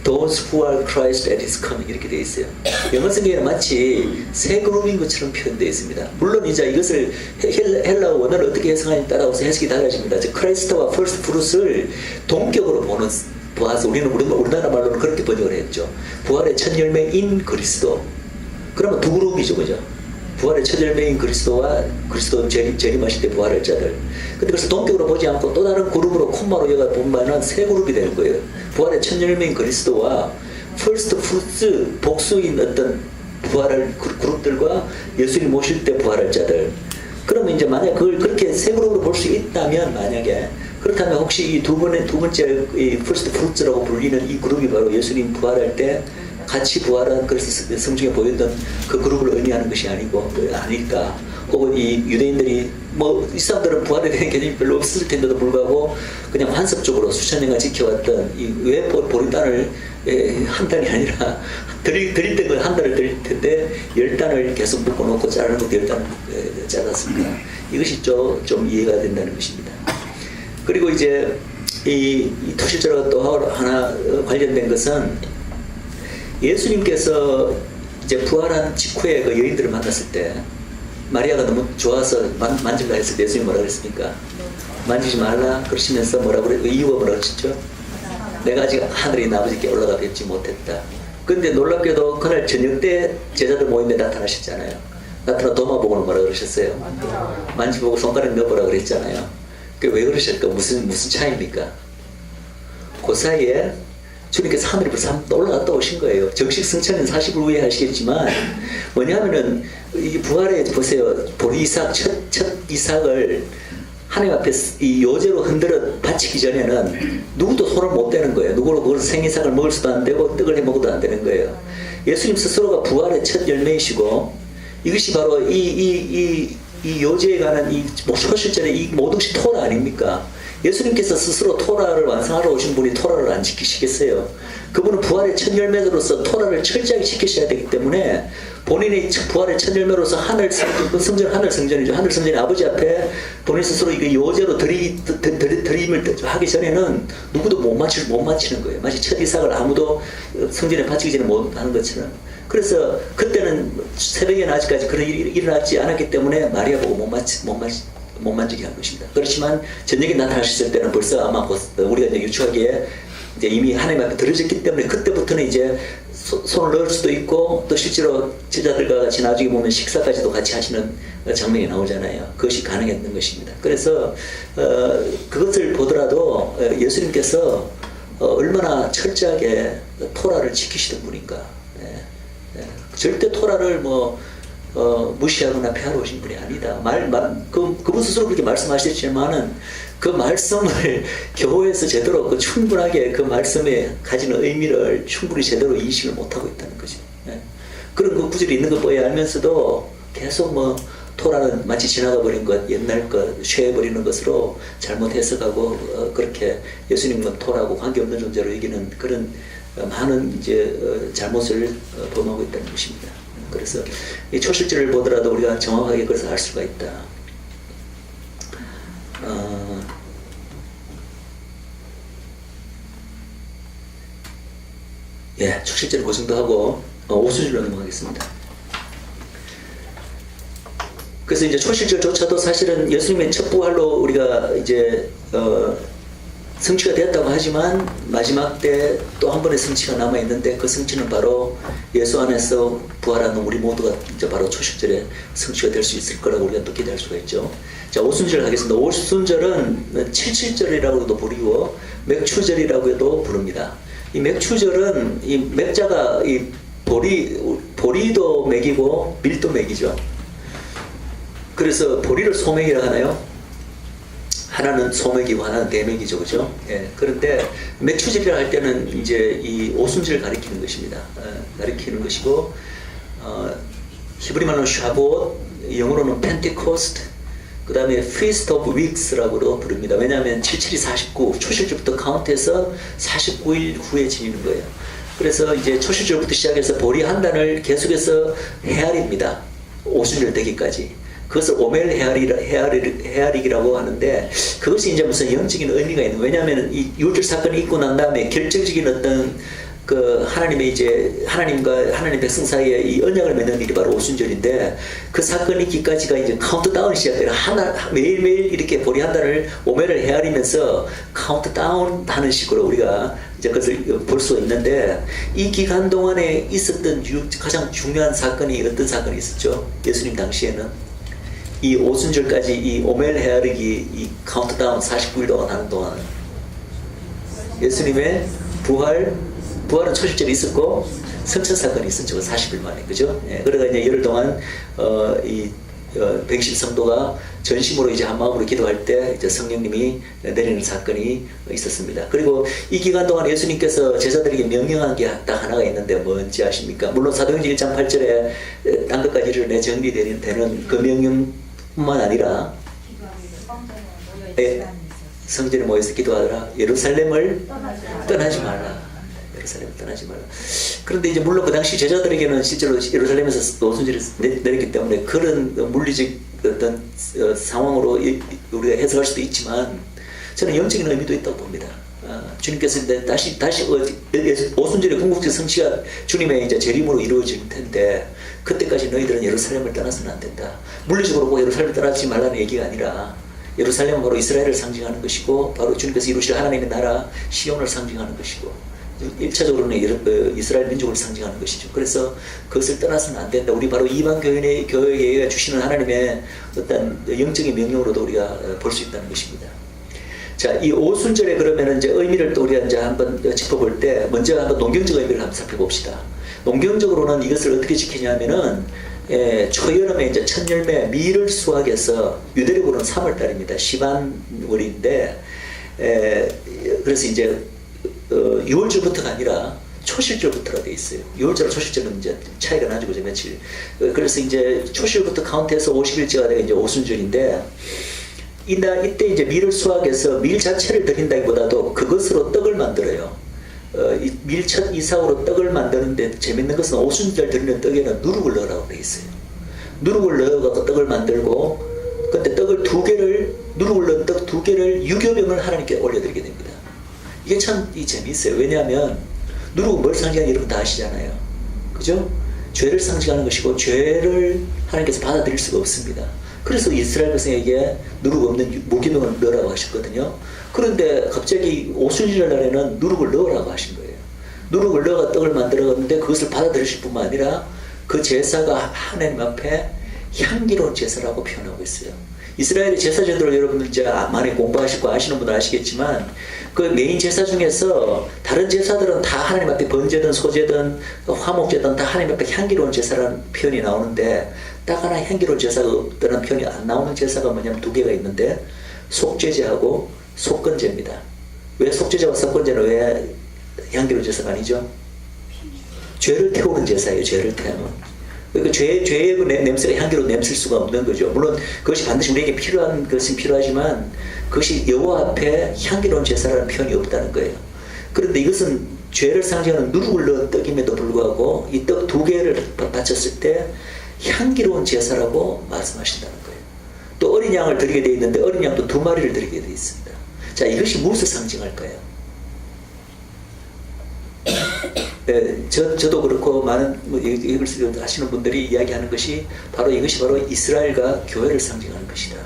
those who are Christ at His coming 이렇게 돼 있어요. 영어 성경에는 마치 세 그룹인 것처럼 표현되어 있습니다. 물론 이제 이것을 헬라어 원어를 어떻게 해석하느냐에 따라서 해석이 달라집니다. 즉 크라이스트와 first fruits을 동격으로 보아서 우리는 우리나라 말로는 그렇게 번역을 했죠. 부활의 첫 열매인 그리스도. 그러면 두 그룹이죠, 그죠? 부활의 첫 열매인 그리스도와 그리스도 재림하실 때 부활할 자들. 근데 그래서 동격으로 보지 않고 또 다른 그룹으로 콤마로 여가 보면은 세 그룹이 되는 거예요. 부활의 첫 열매인 그리스도와 first fruits 복수인 어떤 부활할 그룹들과 예수님 모실 때 부활할 자들. 그러면 이제 만약 그걸 그렇게 세 그룹으로 볼 수 있다면, 만약에 그렇다면 혹시 이 두 번째 이 first fruits라고 불리는 이 그룹이 바로 예수님 부활할 때 같이 부활한, 그래서 성경에 보였던 그 그룹을 의미하는 것이 아닐까? 혹은 이 유대인들이 이 사람들은 부활에 대한 개념이 별로 없을 텐데도 불구하고 그냥 환습적으로 수천 년간 지켜왔던 왜 보리단을 한 단이 아니라 드릴 때는 한 단을 드릴 텐데 10단을 계속 묶어놓고 자르는 것도 10단을 잘랐을까? 이것이 좀 이해가 된다는 것입니다. 그리고 이제 이 토실절하고 또 하나 관련된 것은 예수님께서 이제 부활한 직후에 그 여인들을 만났을 때 마리아가 너무 좋아서 만질라 했을 때 예수님이 뭐라 그랬습니까? 만지지 말라 그러시면서 뭐라고 그랬고, 이유가 뭐라고 그랬죠? 내가 아직 하늘에 있는 아버지께 올라가 뵙지 못했다. 근데 놀랍게도 그날 저녁 때 제자들 모임에 나타나셨잖아요. 나타나 도마보고는 뭐라 그러셨어요? 만지보고 손가락 넣어보라 그랬잖아요. 왜 그러실까? 무슨 차이입니까? 그 사이에 주님께서 하늘에 벌써 올라갔다 오신 거예요. 정식 승천은 40일 후에 하시겠지만, 뭐냐면은 이 부활에 보세요. 보리 이삭 첫 이삭을 하나님 앞에 이 요제로 흔들어 바치기 전에는 누구도 손을 못 대는 거예요. 누구로 그걸 생이삭을 먹을 수도 안 되고 떡을 해 먹어도 안 되는 거예요. 예수님 스스로가 부활의 첫 열매이시고, 이것이 바로 이 요제에 관한 이 소실절의 이 모든 것이 토라 아닙니까? 예수님께서 스스로 토라를 완성하러 오신 분이 토라를 안 지키시겠어요? 그분은 부활의 첫 열매로서 토라를 철저하게 지키셔야 되기 때문에 본인의 부활의 첫 열매로서 하늘 성전이죠. 하늘 성전의 아버지 앞에 본인 스스로 이게 요제로 드림을 하기 전에는 누구도 못 맞히는 거예요. 마치 첫 이삭을 아무도 성전에 바치기 전에 못 하는 것처럼. 그래서 그때는 새벽에는 아직까지 그런 일이 일어나지 않았기 때문에 마리아 보고 못 만지게 한 것입니다. 그렇지만 저녁에 나타나셨을 때는 벌써 아마 우리가 이제 유추하기에 이제 이미 하나님 앞에 들어졌기 때문에 그때부터는 이제 손을 넣을 수도 있고 또 실제로 제자들과 같이 나중에 보면 식사까지도 같이 하시는 장면이 나오잖아요. 그것이 가능했던 것입니다. 그래서 그것을 보더라도 예수님께서 얼마나 철저하게 토라를 지키시던 분인가. 절대 토라를 무시하거나 폐하러 오신 분이 아니다. 그분 스스로 그렇게 말씀하셨지만은 그 말씀을 교회에서 제대로 충분하게 그 말씀에 가지는 의미를 충분히 제대로 인식을 못하고 있다는 거죠. 그런 그 구절이 있는 것 뻔히 알면서도 계속 토라는 마치 지나가 버린 것, 옛날 것, 쇠해버리는 것으로 잘못 해석하고 그렇게 예수님은 토라고 관계없는 존재로 여기는 그런 많은 잘못을 범하고 있다는 것입니다. 그래서 이 초실절을 보더라도 우리가 정확하게 그것을 알 수가 있다. 초실절 고생도 하고 오순절로 넘어가겠습니다. 그래서 이제 초실절조차도 사실은 예수님의 첫 부활로 우리가 이제 성취가 되었다고 하지만 마지막 때 또 한 번의 성취가 남아 있는데 그 성취는 바로 예수 안에서 부활하는 우리 모두가 이제 바로 초실절에 성취가 될 수 있을 거라고 우리가 또 기대할 수가 있죠. 자, 오순절 하겠습니다. 오순절은 칠칠절이라고도 부르고 맥추절이라고도 부릅니다. 이 맥추절은 이 맥자가 이 보리도 맥이고 밀도 맥이죠. 그래서 보리를 소맥이라 하나요? 하나는 소맥이고 하나는 대맥이죠, 그죠? 그런데 맥추절이라 할 때는 이제 이 오순절을 가리키는 것입니다. 가리키는 것이고, 히브리 말로 샤봇, 영어로는 펜테코스트, 그 다음에 Feast of Weeks라고도 부릅니다. 왜냐하면 77이 49, 초실절부터 카운트해서 49일 후에 지니는 거예요. 그래서 이제 초실절부터 시작해서 보리 한 단을 계속해서 헤아립니다. 오순절 되기까지. 그것을 오멜 헤아리기라고 하는데 그것이 이제 무슨 영적인 의미가 있는, 왜냐하면 이 유월절 사건이 있고 난 다음에 결정적인 어떤 그 하나님의 이제 하나님과 하나님 백성 사이에 이 언약을 맺는 일이 바로 오순절인데 그 사건이 있기까지가 이제 카운트다운이 시작돼요. 매일매일 이렇게 보리 한 단을 오멜을 헤아리면서 카운트다운 하는 식으로 우리가 이제 그것을 볼 수 있는데 이 기간 동안에 있었던 가장 중요한 사건이 어떤 사건이 있었죠? 예수님 당시에는 이 오순절까지 이 오멜 헤아리기 이 카운트다운 49일 동안 하는 동안 예수님의 부활은 초실절이 있었고 성천 사건이 있었죠. 40일 만에, 그죠? 그러다 이제 열흘 동안 백신 성도가 전심으로 이제 한 마음으로 기도할 때 이제 성령님이 내리는 사건이 있었습니다. 그리고 이 기간 동안 예수님께서 제자들에게 명령한 게 딱 하나가 있는데 뭔지 아십니까? 물론 사도행전 1장 8절에 땅 끝까지 이르러 정리되는 그 명령뿐만 아니라 성전에 모여서 기도하더라. 예루살렘을 떠나지 말라. 예루살렘을 떠나지 말라. 그런데 이제 물론 그 당시 제자들에게는 실제로 예루살렘에서 오순절을 내렸기 때문에 그런 물리적 어떤 상황으로 우리가 해석할 수도 있지만 저는 영적인 의미도 있다고 봅니다. 주님께서 이제 다시 오순절의 궁극적 성취가 주님의 이제 재림으로 이루어질 텐데 그때까지 너희들은 예루살렘을 떠나서는 안 된다. 물리적으로 꼭 예루살렘을 떠나지 말라는 얘기가 아니라 예루살렘은 바로 이스라엘을 상징하는 것이고 바로 주님께서 이루실 하나님의 나라 시온을 상징하는 것이고 1차적으로는 이스라엘 민족을 상징하는 것이죠. 그래서 그것을 떠나서는 안 된다. 우리 바로 이방 교회에 주시는 하나님의 어떤 영적인 명령으로도 우리가 볼 수 있다는 것입니다. 자, 이 오순절에 그러면 이제 의미를 또 우리가 이제 한번 짚어볼 때 먼저 한번 농경적 의미를 한번 살펴봅시다. 농경적으로는 이것을 어떻게 지키냐면은 초여름에 이제 첫 열매 밀을 수확해서 유대력으로는 3월달입니다. 시반월인데 그래서 이제 6월절부터가 아니라 초실절부터가 돼 있어요. 6월절과 초실절은 이제 차이가 나죠, 그죠, 며칠. 그래서 이제 초실부터 카운트해서 50일째가 되가 이제 오순절인데 이때 이제 밀을 수확해서 밀 자체를 드린다기보다도 그것으로 떡을 만들어요. 이 밀첫 이삭으로 떡을 만드는데 재밌는 것은 오순절 드리는 떡에는 누룩을 넣으라고 돼 있어요. 누룩을 넣어서 떡을 만들고 근데 떡을 누룩을 넣은 떡 2개를 유교병을 하나님께 올려드리게 됩니다. 이게 참 재미있어요. 왜냐하면 누룩은 뭘 상징하는지 여러분 다 아시잖아요. 그죠? 죄를 상징하는 것이고 죄를 하나님께서 받아들일 수가 없습니다. 그래서 이스라엘 백성에게 누룩 없는 무기명을 넣으라고 하셨거든요. 그런데 갑자기 오순절 날에는 누룩을 넣으라고 하신 거예요. 누룩을 넣어가 떡을 만들었는데 그것을 받아들이실 뿐만 아니라 그 제사가 하나님 앞에 향기로운 제사라고 표현하고 있어요. 이스라엘의 제사 제도를 여러분들 이제 많이 공부하시고 아시는 분들 아시겠지만 그 메인 제사 중에서 다른 제사들은 다 하나님 앞에 번제든 소제든 화목제든 다 하나님 앞에 향기로운 제사라는 표현이 나오는데 딱 하나 향기로운 제사가 없다는 표현이 안 나오는 제사가 뭐냐면 두 개가 있는데 속죄제하고 속건제입니다. 왜 속죄제와 속건제는 왜 향기로운 제사가 아니죠? 죄를 태우는 제사예요. 죄를 태우는. 그러니까 죄의 그 냄새가 향기로 냄쓸 수가 없는 거죠. 물론 그것이 반드시 우리에게 필요한 것은 필요하지만 그것이 여호와 앞에 향기로운 제사라는 표현이 없다는 거예요. 그런데 이것은 죄를 상징하는 누룩을 넣은 떡임에도 불구하고 이 떡 두 개를 바쳤을 때 향기로운 제사라고 말씀하신다는 거예요. 또 어린 양을 드리게 되어 있는데 어린 양도 2마리를 드리게 되어 있습니다. 자, 이것이 무엇을 상징할까요? 네, 저도 그렇고 많은 이걸 하시는 분들이 이야기하는 것이 바로 이것이 바로 이스라엘과 교회를 상징하는 것이다.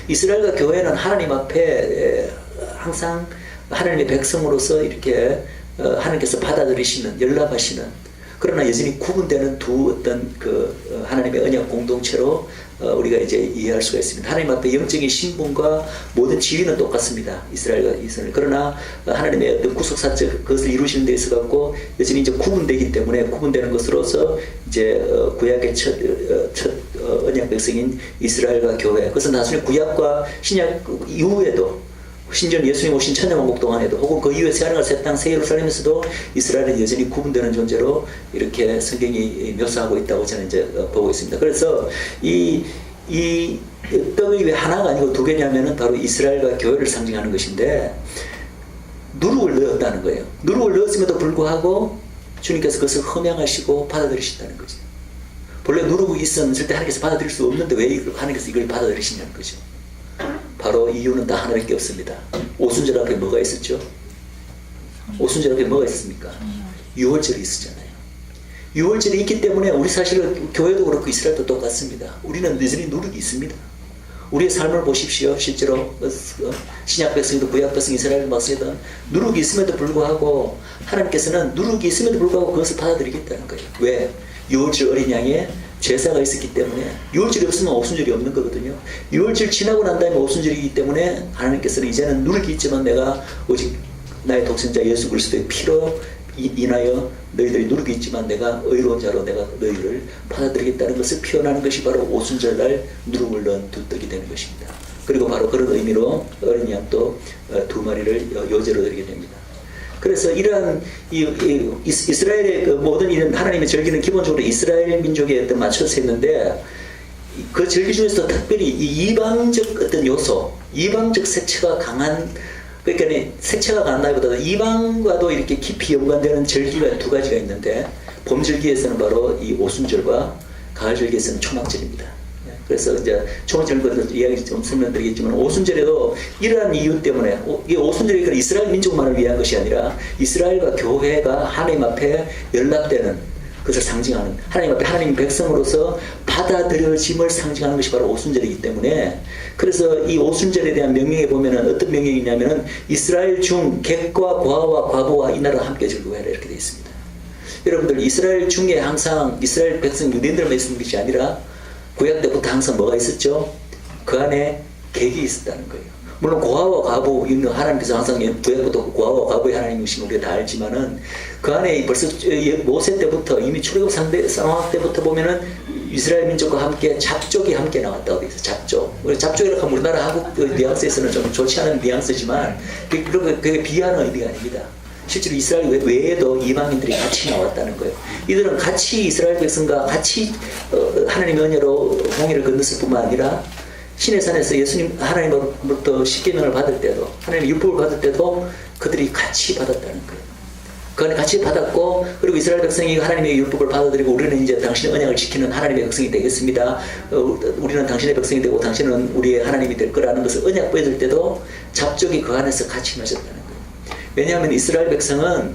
이스라엘과 교회는 하나님 앞에 항상 하나님의 백성으로서 이렇게 하나님께서 받아들이시는 연락하시는 그러나 여전히 구분되는 두 어떤 그 하나님의 언약 공동체로 우리가 이제 이해할 수가 있습니다. 하나님 앞에 영적인 신분과 모든 지위는 똑같습니다. 이스라엘과 이스라엘. 그러나 하나님의 어떤 구속사적 그것을 이루시는 데 있어 갖고 여전히 이제 구분되기 때문에 구분되는 것으로서 이제 구약의 첫 언약 백성인 이스라엘과 교회. 그것은 단순히 구약과 신약 이후에도 심지어 예수님 오신 천년왕국 동안에도 혹은 그 이후에 새하늘과 새 땅 새 예루살렘에서도 이스라엘은 여전히 구분되는 존재로 이렇게 성경이 묘사하고 있다고 저는 이제 보고 있습니다. 그래서 이 떡이 왜 하나가 아니고 두 개냐면은 바로 이스라엘과 교회를 상징하는 것인데 누룩을 넣었다는 거예요. 누룩을 넣었음에도 불구하고 주님께서 그것을 흠양하시고 받아들이신다는 거죠. 본래 누룩이 있었을 때 하나님께서 받아들일 수 없는데 왜 하나님께서 이걸 받아들이시냐는 거죠. 바로 이유는 다 하나밖에 없습니다. 오순절 앞에 뭐가 있었죠? 오순절 앞에 뭐가 있습니까? 유월절이 있었잖아요. 유월절이 있기 때문에 우리 사실은 교회도 그렇고 이스라엘도 똑같습니다. 우리는 여전히 누룩이 있습니다. 우리의 삶을 보십시오. 실제로 신약 백성이든 구약 백성 이스라엘 백성이든 누룩이 있음에도 불구하고 하나님께서는 누룩이 있음에도 불구하고 그것을 받아들이겠다는 거예요. 왜? 유월절 어린 양의 제사가 있었기 때문에 유월절이 없으면 오순절이 없는 거거든요. 유월절 지나고 난 다음에 오순절이기 때문에 하나님께서는 이제는 누룩이 있지만 내가 오직 나의 독생자 예수 그리스도의 피로 인하여 너희들이 누룩이 있지만 내가 의로운 자로 내가 너희를 받아들이겠다는 것을 표현하는 것이 바로 오순절날 누룩을 넣은 두 떡이 되는 것입니다. 그리고 바로 그런 의미로 어린 양도 2마리를 요제로 드리게 됩니다. 그래서 이러한 이스라엘의 그 모든 이런 하나님의 절기는 기본적으로 이스라엘 민족에 어떤 맞춰서 했는데 그 절기 중에서 특별히 이 이방적 어떤 요소, 이방적 색채가 강한 그러니까 색채가 강한다기보다 이방과도 이렇게 깊이 연관되는 절기가 2가지가 있는데 봄절기에서는 바로 이 오순절과 가을절기에서는 초막절입니다. 그래서 이제 초막절 이야기 좀 설명드리겠지만 오순절에도 이러한 이유 때문에 이 오순절이 이스라엘 민족만을 위한 것이 아니라 이스라엘과 교회가 하나님 앞에 연락되는 그것을 상징하는 하나님 앞에 하나님 백성으로서 받아들여짐을 상징하는 것이 바로 오순절이기 때문에 그래서 이 오순절에 대한 명령에 보면은 어떤 명령이냐면은 이스라엘 중 객과 고아와 과부와 이 나라 함께 즐거워해라 이렇게 되어 있습니다. 여러분들 이스라엘 중에 항상 이스라엘 백성 유대인들만 있는 것이 아니라 구약 때부터 항상 뭐가 있었죠? 그 안에 객이 있었다는 거예요. 물론 고아와 과부 하나님께서 항상 구약부터 고아와 과부의 하나님이신 우리가 다 알지만은 그 안에 벌써 모세 때부터 이미 출애굽 상황 때부터 보면은 이스라엘 민족과 함께 잡족이 함께 나왔다고 되어 있어요. 잡족. 잡족이라고 하면 우리나라 한국 뉘앙스에서는 좀 좋지 않은 뉘앙스지만 그게 비하는 의미가 아닙니다. 실제로 이스라엘 외에도 이방인들이 같이 나왔다는 거예요. 이들은 같이 이스라엘 백성과 같이 하나님의 은혜로 홍해를 건넜을 뿐만 아니라 신의 산에서 예수님 하나님으로부터 십계명을 받을 때도 하나님의 율법을 받을 때도 그들이 같이 받았다는 거예요. 그 안에 같이 받았고 그리고 이스라엘 백성이 하나님의 율법을 받아들이고 우리는 이제 당신의 언약을 지키는 하나님의 백성이 되겠습니다. 우리는 당신의 백성이 되고 당신은 우리의 하나님이 될 거라는 것을 언약 보여줄 때도 잡족이 그 안에서 같이 맺었다는 거예요. 왜냐하면 이스라엘 백성은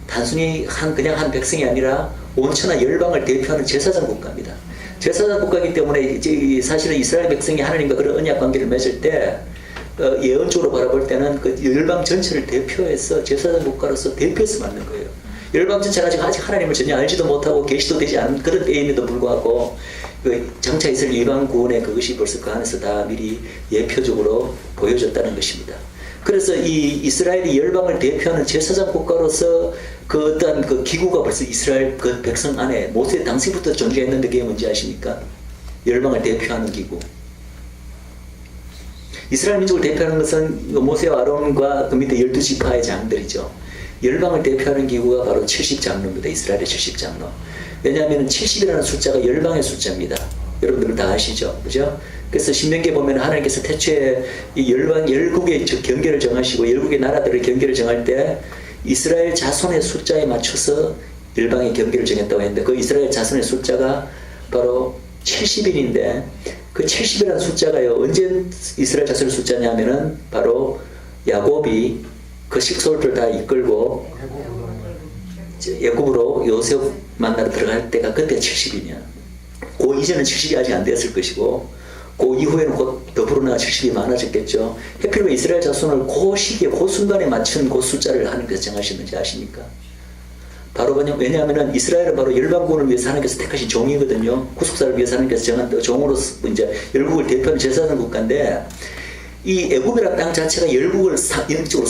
단순히 그냥 한 백성이 아니라 온천하 열방을 대표하는 제사장 국가입니다. 제사장 국가이기 때문에 사실은 이스라엘 백성이 하나님과 그런 언약 관계를 맺을 때 예언적으로 바라볼 때는 그 열방 전체를 대표해서 제사장 국가로서 대표해서 맞는 거예요. 열방 전체가 아직 하나님을 전혀 알지도 못하고 계시도 되지 않은 그런 때임에도 불구하고 그 장차 있을 이방 구원의 그것이 벌써 그 안에서 다 미리 예표적으로 보여졌다는 것입니다. 그래서 이 이스라엘이 열방을 대표하는 제사장 국가로서 그 어떤 그 기구가 벌써 이스라엘 그 백성 안에 모세 당시부터 존재했는데 그게 뭔지 아십니까? 열방을 대표하는 기구. 이스라엘 민족을 대표하는 것은 모세와 아론과 그 밑에 12지파의 장들이죠. 열방을 대표하는 기구가 바로 70장로입니다. 이스라엘의 70장로. 왜냐하면 70이라는 숫자가 열방의 숫자입니다. 여러분들 다 아시죠? 그죠? 그래서 신명기에 보면 하나님께서 태초에 이 열국의 경계를 정하시고 열국의 나라들의 경계를 정할 때 이스라엘 자손의 숫자에 맞춰서 열방의 경계를 정했다고 했는데 그 이스라엘 자손의 숫자가 바로 70인인데 그 70이라는 숫자가요 언제 이스라엘 자손의 숫자냐면은 바로 야곱이 그 식솔들 다 이끌고 애굽으로 요셉 만나러 들어갈 때가 그때 70이냐. 그 이전은 70이 아직 안 되었을 것이고 그 이후에는 곧 더불어나 70이 많아졌겠죠. 해필이면 이스라엘 자손을 그 시기에 그 순간에 맞춘 그 숫자를 하나님께서 정하셨는지 아십니까? 바로 왜냐하면 이스라엘은 바로 열방군을 위해서 하나님께서 택하신 종이거든요. 구속사를 위해서 하나님께서 정한 종으로서 이제 열국을 대표하는 제사장 국가인데 이 애굽이라는 땅 자체가 열국을 영적으로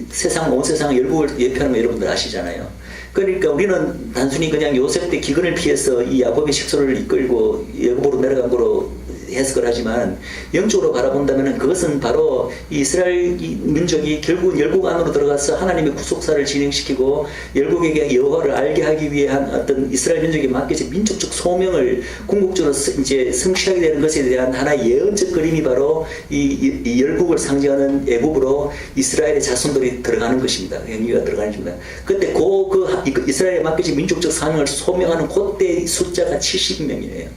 세상 온 세상의 열국을 예표하는 거 여러분들 아시잖아요. 그러니까 우리는 단순히 그냥 요셉 때 기근을 피해서 이 야곱의 식소를 이끌고 애굽으로 내려간 거로 해석을 하지만 영적으로 바라본다면 그것은 바로 이스라엘 민족이 결국은 열국 안으로 들어가서 하나님의 구속사를 진행시키고 열국에게 여호와를 알게 하기 위한 어떤 이스라엘 민족에 맡겨진 민족적 소명을 궁극적으로 이제 성취하게 되는 것에 대한 하나의 예언적 그림이 바로 이 열국을 상징하는 애굽으로 이스라엘의 자손들이 들어가는 것입니다. 행위가 들어가는 것입니다. 그때 그 이스라엘에 맡겨진 민족적 사명을 소명하는 그때의 숫자가 70명이에요.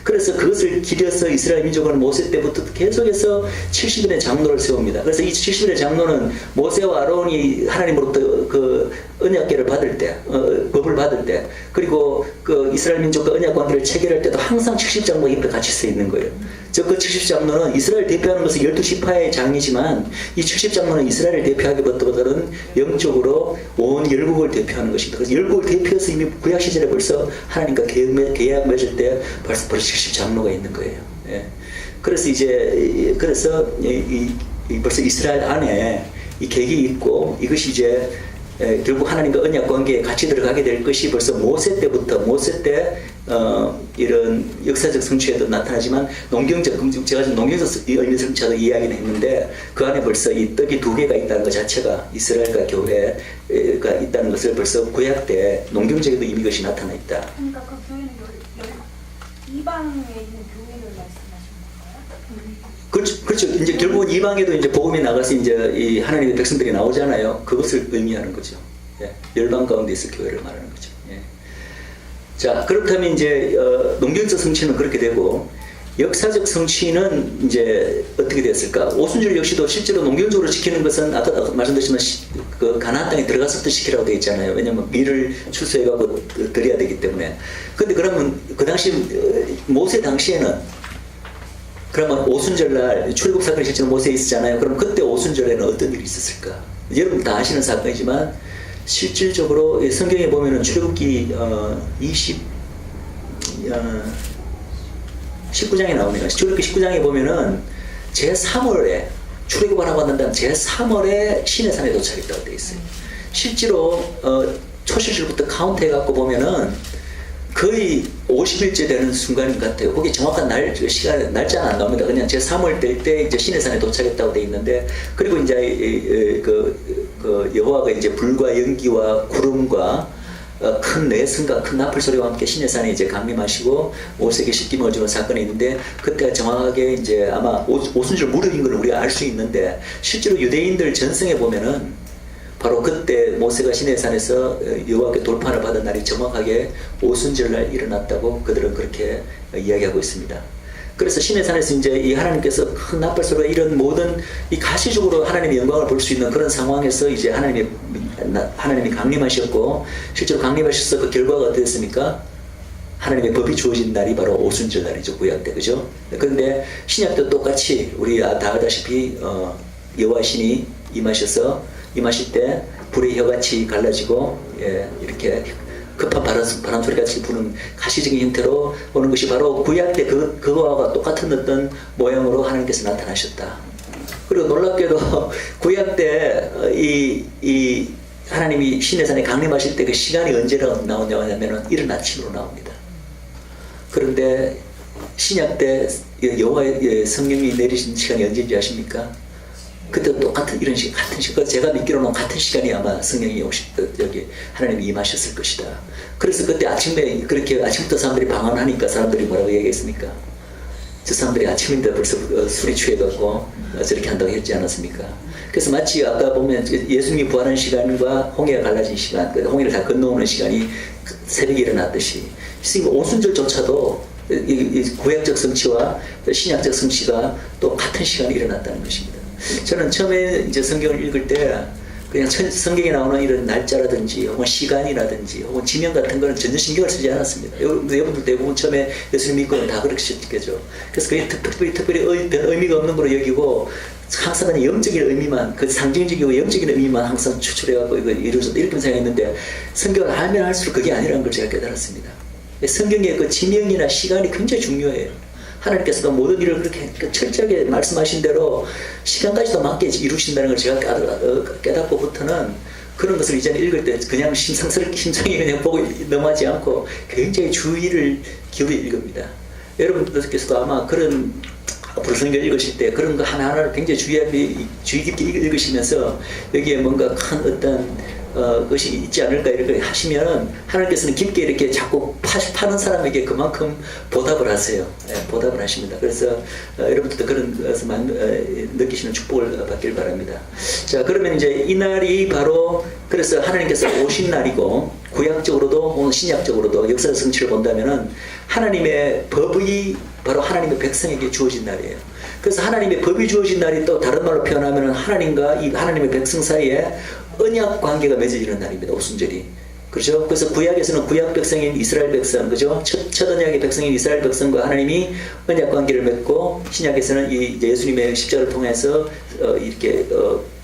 그래서 그것을 기려서 이스라엘 민족은 모세 때부터 계속해서 70인의 장로를 세웁니다. 그래서 이 70인의 장로는 모세와 아론이 하나님으로부터 그 언약궤를 받을 때, 법을 받을 때, 그리고 그 이스라엘 민족과 언약 관계를 체결할 때도 항상 70장로 옆에 같이 서 있는 거예요. 즉 그 70장로는 이스라엘 대표하는 것은 12지파의 장이지만 이 70장로는 이스라엘을 대표하기보다는 영적으로 온 열국을 대표하는 것입니다. 그래서 열국을 대표해서 이미 구약 시절에 벌써 하나님과 계약 맺을 때 벌써 70장로가 있는 거예요. 예. 그래서 이제 벌써 이스라엘 안에 이 계획이 있고 이것이 이제 결국 하나님과 언약 관계에 같이 들어가게 될 것이 벌써 모세 때 이런 역사적 성취에도 나타나지만 제가 지금 농경적 의미 성취도 이야기는 했는데 그 안에 벌써 이 떡이 2개가 있다는 것 자체가 이스라엘과 교회가 있다는 것을 벌써 구약 때 농경적에도 이미 그것이 나타나 있다. 그러니까 그 교회는 이방에 있는 교회를 말씀하시는 건가요? 그렇죠. 이제 결국은 이방에도 이제 복음이 나가서 이제 이 하나님의 백성들이 나오잖아요. 그것을 의미하는 거죠. 예. 열방 가운데 있을 교회를 말하는 거죠. 예. 자, 그렇다면 이제 농경적 성취는 그렇게 되고 역사적 성취는 이제 어떻게 됐을까? 오순절 역시도 실제로 농경적으로 지키는 것은 아까 말씀드렸지만 그 가나안 땅에 들어가서부터 지키라고 되어 있잖아요. 왜냐하면 밀을 출소해가고 드려야 되기 때문에. 근데 그러면 그 당시 모세 당시에는 그러면 오순절날 출애굽 사건이 실제로 모세에 있었잖아요. 그럼 그때 오순절에는 어떤 일이 있었을까? 여러분 다 아시는 사건이지만 실질적으로 성경에 보면은 출애굽기 19장에 나옵니다. 출애굽기 19장에 보면은 제3월에 출애굽하라고 한다면 제3월에 시내산에 도착했다고 되어 있어요. 실제로 초실절부터 카운트해갖고 보면은 거의 50일째 되는 순간인 것 같아요. 거기 정확한 날짜는 안 나옵니다. 그냥 제3월 될 때 이제 시내산에 도착했다고 되어 있는데, 그리고 이제 그 여호와가 이제 불과 연기와 구름과 큰 내성과 큰 나팔 소리와 함께 시내산에 이제 강림하시고 모세에게 씻김을 주는 사건이 있는데, 그때가 정확하게 이제 아마 오순절 무렵인 걸 우리가 알 수 있는데, 실제로 유대인들 전승에 보면은 바로 그때 모세가 시내산에서 여호와께 돌판을 받은 날이 정확하게 오순절날 일어났다고 그들은 그렇게 이야기하고 있습니다. 그래서 시내산에서 이제 이 하나님께서 큰 나팔 소리와 이런 모든 이 가시적으로 하나님의 영광을 볼 수 있는 그런 상황에서 이제 하나님이 강림하셨고, 실제로 강림하셔서 그 결과가 어땠습니까? 하나님의 법이 주어진 날이 바로 오순절 날이죠, 구약 때, 그죠? 그런데 신약 때도 똑같이 우리 다 알다시피 여호와 신이 임하실 때 불의 혀같이 갈라지고 예, 이렇게 급한 바람 소리 같이 부는 가시적인 형태로 오는 것이 바로 구약 때 그거와 똑같은 어떤 모양으로 하나님께서 나타나셨다. 그리고 놀랍게도 구약 때 이 하나님이 시내산에 강림하실 때 그 시간이 언제로 나오냐면은 이른 아침으로 나옵니다. 그런데 신약 때 여호와의 성령이 내리신 시간이 언제인지 아십니까? 그때 똑같은 이런 시간, 같은 시간, 제가 믿기로는 같은 시간이 아마 성령이 여기 하나님이 임하셨을 것이다. 그래서 그때 아침에 그렇게 아침부터 사람들이 방언하니까 사람들이 뭐라고 얘기했습니까? 저 사람들이 아침인데 벌써 술이 취해갖고 저렇게 한다고 했지 않았습니까? 그래서 마치 아까 보면 예수님이 부활한 시간과 홍해가 갈라진 시간, 홍해를 다 건너오는 시간이 새벽에 일어났듯이 오순절조차도 이 구약적 성취와 신약적 성취가 또 같은 시간에 일어났다는 것입니다. 저는 처음에 이제 성경을 읽을 때 그냥 성경에 나오는 이런 날짜라든지 혹은 시간이라든지 혹은 지명 같은 거는 전혀 신경을 쓰지 않았습니다. 여러분들 대부분 처음에 예수님 믿고는 다 그렇겠죠. 그래서 그게 특별히 의미가 없는 걸로 여기고 항상 그냥 영적인 의미만, 그 상징적이고 영적인 의미만 항상 추출해갖고 이거 이루어졌다 이렇게 생각했는데 성경을 알면 할수록 그게 아니라는 걸 제가 깨달았습니다. 성경의 그 지명이나 시간이 굉장히 중요해요. 하나님께서도 모든 일을 그렇게 철저하게 말씀하신 대로 시간까지도 맞게 이루신다는 걸 제가 깨닫고부터는 그런 것을 이제는 읽을 때 그냥 심상히 그냥 보고 넘어가지 않고 굉장히 주의를 기울여 읽습니다. 여러분들께서도 아마 그런 앞으로 성경을 읽으실 때 그런 거 하나하나를 굉장히 주의 깊게 읽으시면서 여기에 뭔가 큰 어떤 것이 있지 않을까 이렇게 하시면 하나님께서는 깊게 이렇게 자꾸 파는 사람에게 그만큼 보답을 하세요. 예, 보답을 하십니다. 그래서 여러분들도 그런 것을 느끼시는 축복을 받길 바랍니다. 자, 그러면 이제 이 날이 바로 그래서 하나님께서 오신 날이고 구약적으로도 혹은 신약적으로도 역사적 성취를 본다면은 하나님의 법이 바로 하나님의 백성에게 주어진 날이에요. 그래서 하나님의 법이 주어진 날이 또 다른 말로 표현하면 하나님과 이 하나님의 백성 사이에 언약 관계가 맺어지는 날입니다. 오순절이. 그렇죠? 그래서 구약에서는 구약 백성인 이스라엘 백성, 그죠? 첫 언약의 백성인 이스라엘 백성과 하나님이 언약 관계를 맺고 신약에서는 이 예수님의 십자가를 통해서 이렇게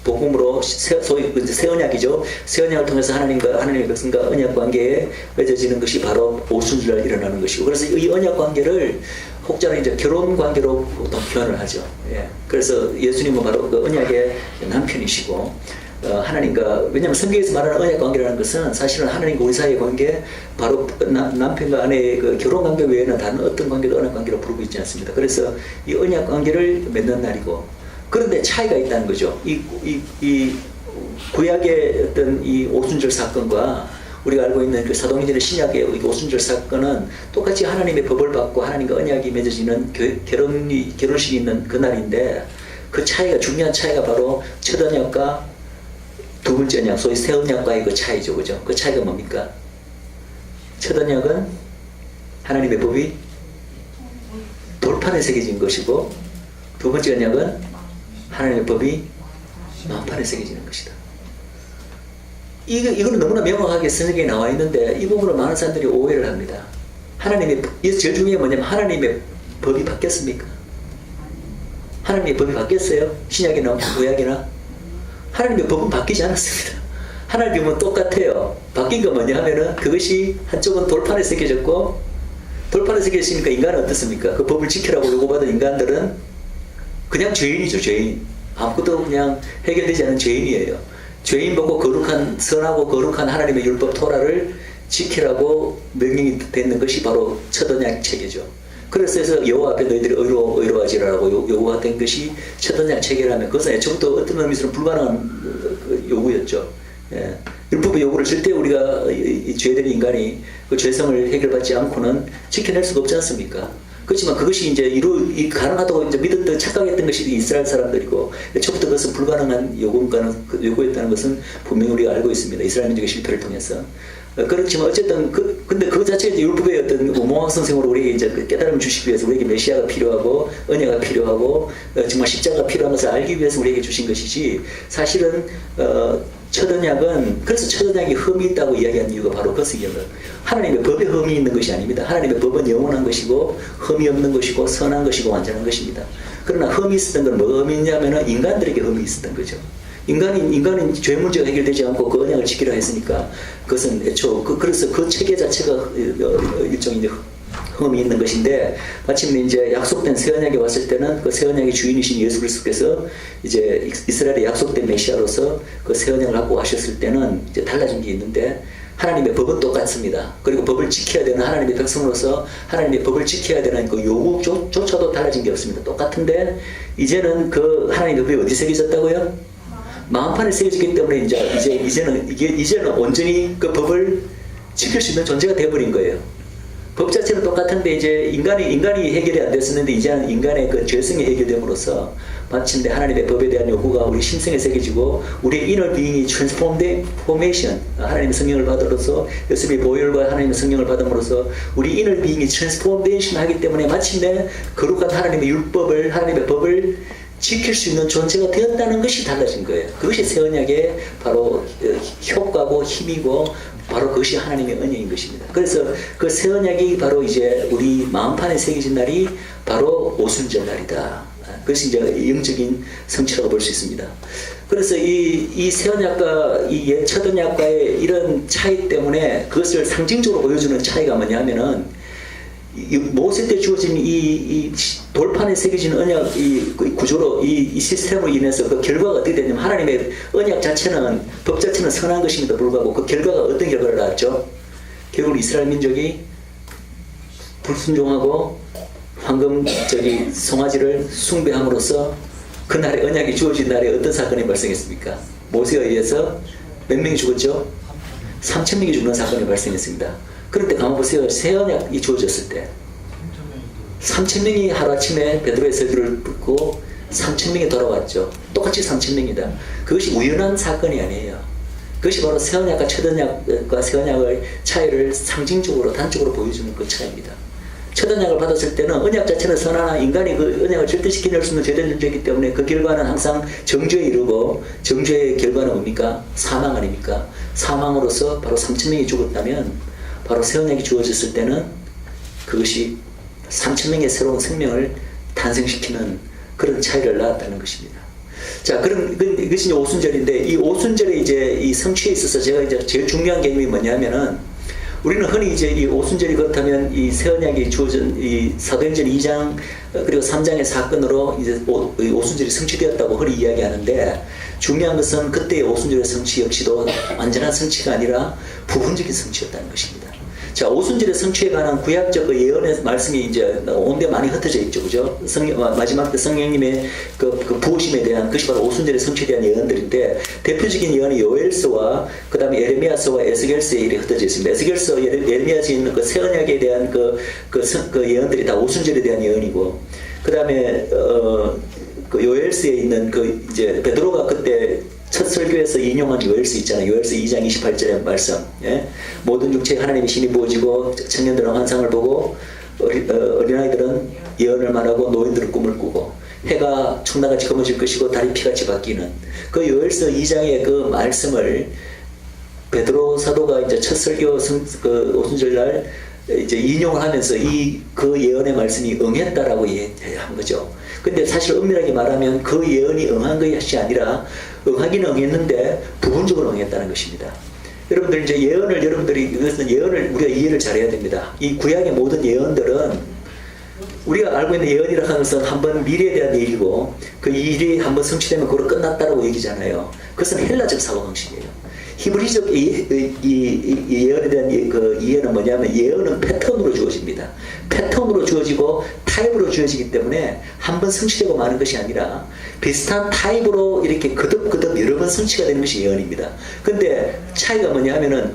복음으로 소위 새 언약이죠. 새 언약을 통해서 하나님과 하나님의 백성과 언약 관계에 맺어지는 것이 바로 오순절날 일어나는 것이고, 그래서 이 언약 관계를 혹자는 이제 결혼 관계로 보통 표현을 하죠. 예. 그래서 예수님은 바로 그 언약의 남편이시고. 하나님과, 왜냐하면 성경에서 말하는 언약 관계라는 것은 사실은 하나님과 우리 사이의 관계, 바로 남편과 아내의 그 결혼 관계 외에는 다른 어떤 관계도 언약 관계로 부르고 있지 않습니다. 그래서 이 언약 관계를 맺는 날이고, 그런데 차이가 있다는 거죠. 이 구약의 어떤 이 오순절 사건과 우리가 알고 있는 그 사도행전의 신약의 오순절 사건은 똑같이 하나님의 법을 받고 하나님과 언약이 맺어지는 결혼식이 있는 그날인데, 그 차이가, 중요한 차이가 바로 첫 언약과 두 번째 언약, 소위 새 언약과의 그 차이죠. 그죠? 그 차이가 뭡니까? 첫 언약은 하나님의 법이 돌판에 새겨진 것이고, 두 번째 언약은 하나님의 법이 만판에 새겨지는 것이다. 이거는 너무나 명확하게 성경에 나와 있는데 이 부분을 많은 사람들이 오해를 합니다. 제일 중요한 게 뭐냐면 하나님의 법이 바뀌었습니까? 하나님의 법이 바뀌었어요? 신약이나 구약이나? 하나님의 법은 바뀌지 않았습니다. 하나님의 법은 똑같아요. 바뀐 건 뭐냐 하면은 그것이 한쪽은 돌판에 새겨졌고, 돌판에 새겨졌으니까 인간은 어떻습니까? 그 법을 지키라고 요구받은 인간들은 그냥 죄인이죠, 죄인. 아무것도 그냥 해결되지 않은 죄인이에요. 죄인 보고 선하고 거룩한 하나님의 율법 토라를 지키라고 명령이 되는 것이 바로 첫 언약 체계죠. 그래서 여호와 앞에 너희들이 의로워하지라고 요구가 된 것이 첫 언약 체계라면 그것은 애초부터 어떤 의미에서는 불가능한 요구였죠. 예. 율법의 요구를 절대 우리가 이 죄된 인간이 그 죄성을 해결받지 않고는 지켜낼 수가 없지 않습니까? 그렇지만 그것이 이제 가능하다고 이제 믿었던, 착각했던 것이 이스라엘 사람들이고, 애초부터 그것은 불가능한 요구였다는 것은 분명히 우리가 알고 있습니다. 이스라엘 민족의 실패를 통해서. 그렇지만 어쨌든 근데 그 자체가 율법의 어떤 모황성생으로 우리에게 이제 깨달음을 주시기 위해서 우리에게 메시아가 필요하고 언약가 필요하고 정말 십자가가 필요한 것을 알기 위해서 우리에게 주신 것이지, 사실은 첫 언약은, 그래서 첫 언약이 흠이 있다고 이야기하는 이유가 바로 그것이에요. 하나님의 법에 흠이 있는 것이 아닙니다. 하나님의 법은 영원한 것이고 흠이 없는 것이고 선한 것이고 완전한 것입니다. 그러나 흠이 있었던 건 뭐가 흠이 있냐면 인간들에게 흠이 있었던 거죠. 인간은 죄 문제가 해결되지 않고 그 언약을 지키라 했으니까 그것은 애초 그래서 그 체계 자체가 일종의 이제 흠이 있는 것인데 마침 이제 약속된 새 언약에 왔을 때는 그 새 언약의 주인이신 예수 그리스도께서 이제 이스라엘의 약속된 메시아로서 그 새 언약을 갖고 하셨을 때는 이제 달라진 게 있는데 하나님의 법은 똑같습니다. 그리고 법을 지켜야 되는 하나님의 백성으로서 하나님의 법을 지켜야 되는 그 요구조차도 달라진 게 없습니다. 똑같은데 이제는 그 하나님의 법이 어디 새겨졌다고요? 마음판에 새겨지기 때문에 이제는 온전히 그 법을 지킬 수 있는 존재가 되어버린 거예요. 법 자체는 똑같은데 이제 인간이 해결이 안 됐었는데 이제는 인간의 그 죄성이 해결됨으로써 마침내 하나님의 법에 대한 요구가 우리 심성에 새겨지고 우리의 inner being이 transformation 하나님의 성령을 받음으로써 요셉의 보혈과 하나님의 성령을 받음으로써 우리 inner being이 transformation 하기 때문에 마침내 거룩한 하나님의 율법을 하나님의 법을 지킬 수 있는 존재가 되었다는 것이 달라진 거예요. 그것이 새 언약의 바로 효과고 힘이고 바로 그것이 하나님의 언약인 것입니다. 그래서 그 새 언약이 바로 이제 우리 마음판에 새겨진 날이 바로 오순절 날이다. 그것이 이제 영적인 성취라고 볼 수 있습니다. 그래서 이 새 언약과 이 옛 첫 언약과의 이런 차이 때문에 그것을 상징적으로 보여주는 차이가 뭐냐면은 이 모세 때 주어진 이 돌판에 새겨진 언약 이 구조로 이 시스템으로 인해서 그 결과가 어떻게 되냐면 하나님의 언약 자체는 법 자체는 선한 것임에도 불구하고 그 결과가 어떤 결과를 낳았죠? 결국 이스라엘 민족이 불순종하고 황금 송아지를 숭배함으로써 그날의 언약이 주어진 날에 어떤 사건이 발생했습니까? 모세에 의해서 몇 명이 죽었죠? 3,000명이 죽는 사건이 발생했습니다. 그런데 가만 보세요. 새 언약이 주어졌을 때 3,000명이 하루아침에 베드로의 설교를 듣고 3,000명이 돌아왔죠. 똑같이 3,000명이다. 그것이 우연한 사건이 아니에요. 그것이 바로 새 언약과 첫 언약과 새 언약의 차이를 상징적으로 단적으로 보여주는 그 차이입니다. 첫 언약을 받았을 때는 언약 자체는 선하나 인간이 그 언약을 절대시켜낼 수 있는 죄된 존재이기 때문에 그 결과는 항상 정죄에 이르고 정죄의 결과는 뭡니까? 사망 아닙니까? 사망으로서 바로 3,000명이 죽었다면 바로 새 언약이 주어졌을 때는 그것이 3,000명의 새로운 생명을 탄생시키는 그런 차이를 낳았다는 것입니다. 자, 그럼 이것이 이제 오순절인데 이 오순절의 이제 이 성취에 있어서 제가 이제 제일 중요한 개념이 뭐냐면은 우리는 흔히 이제 이 오순절이 그렇다면 이 새 언약이 주어진 이 사도행전 2장 그리고 3장의 사건으로 이제 오순절이 성취되었다고 흔히 이야기하는데 중요한 것은 그때의 오순절의 성취 역시도 완전한 성취가 아니라 부분적인 성취였다는 것입니다. 자, 오순절의 성취에 관한 구약적 그 예언의 말씀이 이제 온데 많이 흩어져 있죠, 그죠? 마지막 때 성령님의 그 부으심에 대한 그것이 바로 오순절의 성취에 대한 예언들인데 대표적인 예언이 요엘서와 그 다음에 에레미야서와 에스겔서에 이렇게 흩어져 있습니다. 에스겔서, 에레미야서에 있는 그 새 언약에 대한 그 예언들이 다 오순절에 대한 예언이고 그 다음에 그 요엘서에 있는 그 이제 베드로가 그때 첫 설교에서 인용한 요엘서 있잖아요. 요엘서 2장 28절의 말씀. 예? 모든 육체에 하나님의 신이 부어지고 청년들은 환상을 보고 어린아이들은 예언을 말하고 노인들은 꿈을 꾸고 해가 청나같이 검어질 것이고 달이 피같이 바뀌는 그 요엘서 2장의 그 말씀을 베드로 사도가 이제 첫 설교 그 오순절날 이제 인용을 하면서 그 예언의 말씀이 응했다라고 한 거죠. 근데 사실 엄밀하게 말하면 그 예언이 응한 것이 아니라 응하기는 응했는데 부분적으로 응했다는 것입니다. 여러분들 이제 이것은 예언을 우리가 이해를 잘해야 됩니다. 이 구약의 모든 예언들은 우리가 알고 있는 예언이라 하는 것은 한번 미래에 대한 얘기고 그 일이 한번 성취되면 그걸로 끝났다라고 얘기잖아요. 그것은 헬라적 사고방식이에요. 히브리적 이 예언에 대한 그 이해는 뭐냐면 예언은 패턴으로 주어집니다. 패턴으로 주어지고 타입으로 주어지기 때문에 한 번 성취되고 마는 것이 아니라 비슷한 타입으로 이렇게 거듭 여러 번 성취가 되는 것이 예언입니다. 근데 차이가 뭐냐 하면은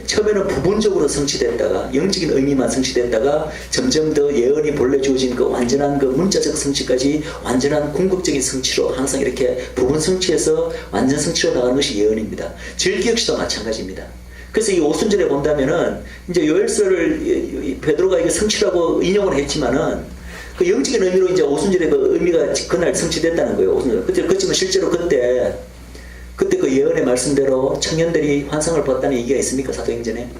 처음에는 부분적으로 성취됐다가 영적인 의미만 성취됐다가 점점 더 예언이 본래 주어진 그 완전한 그 문자적 성취까지 완전한 궁극적인 성취로 항상 이렇게 부분 성취에서 완전 성취로 나가는 것이 예언입니다. 절기 역시도 마찬가지입니다. 그래서 이 오순절에 본다면은 이제 요엘서를 베드로가 이거 성취라고 인용을 했지만은 그 영적인 의미로 이제 오순절의 그 의미가 그날 성취됐다는 거예요. 오순절. 그렇지만 실제로 그때 그 예언의 말씀대로 청년들이 환상을 봤다는 얘기가 있습니까? 사도행전에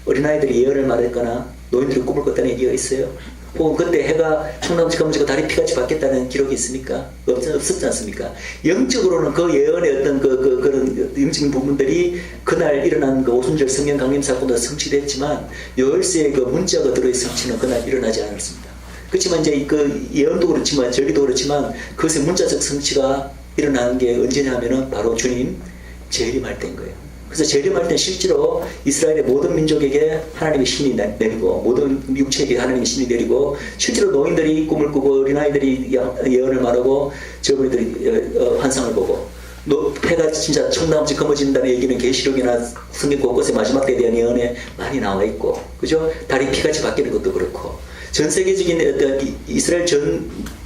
어린아이들이 예언을 말했거나 노인들이 꿈을 꿨다는 얘기가 있어요? 혹은 그때 해가 총나무지 검지고 달이 피같이 바뀌었다는 기록이 있습니까? 없었지 않습니까? 영적으로는 그 예언의 어떤 그런 영적인 부분들이 그날 일어난 그 오순절 성령 강림 사건도 성취됐지만 요엘서의 그 문자가 들어의 성취는 그날 일어나지 않았습니다. 그렇지만 이제 그 예언도 그렇지만 절기도 그렇지만 그것의 문자적 성취가 일어나는 게 언제냐 하면은 바로 주님 재림할 때인 거예요. 그래서 재림할 때 실제로 이스라엘의 모든 민족에게 하나님의 신이 내리고 모든 육체에게 하나님의 신이 내리고 실제로 노인들이 꿈을 꾸고 어린아이들이 예언을 말하고 저분들이 환상을 보고 해가 진짜 청나무지 검어진다는 얘기는 계시록이나 성경 곳곳에 마지막 때에 대한 예언에 많이 나와 있고 그죠? 달이 피같이 바뀌는 것도 그렇고 전 세계적인 어떤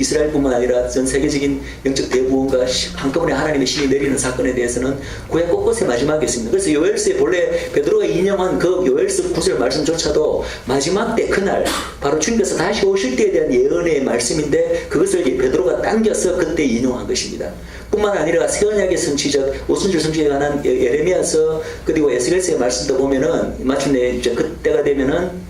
이스라엘뿐만 아니라 전 세계적인 영적 대부흥과 한꺼번에 하나님의 신이 내리는 사건에 대해서는 구약 곳곳에 마지막에 있습니다. 그래서 요엘서에 본래 베드로가 인용한 그 요엘서 9절 말씀조차도 마지막 때 그날 바로 주님께서 다시 오실 때에 대한 예언의 말씀인데 그것을 베드로가 당겨서 그때 인용한 것입니다. 뿐만 아니라 새언약의 성취적 오순절 성취에 관한 예레미야서 그리고 에스겔서의 말씀도 보면은 마침내 이제 그때가 되면은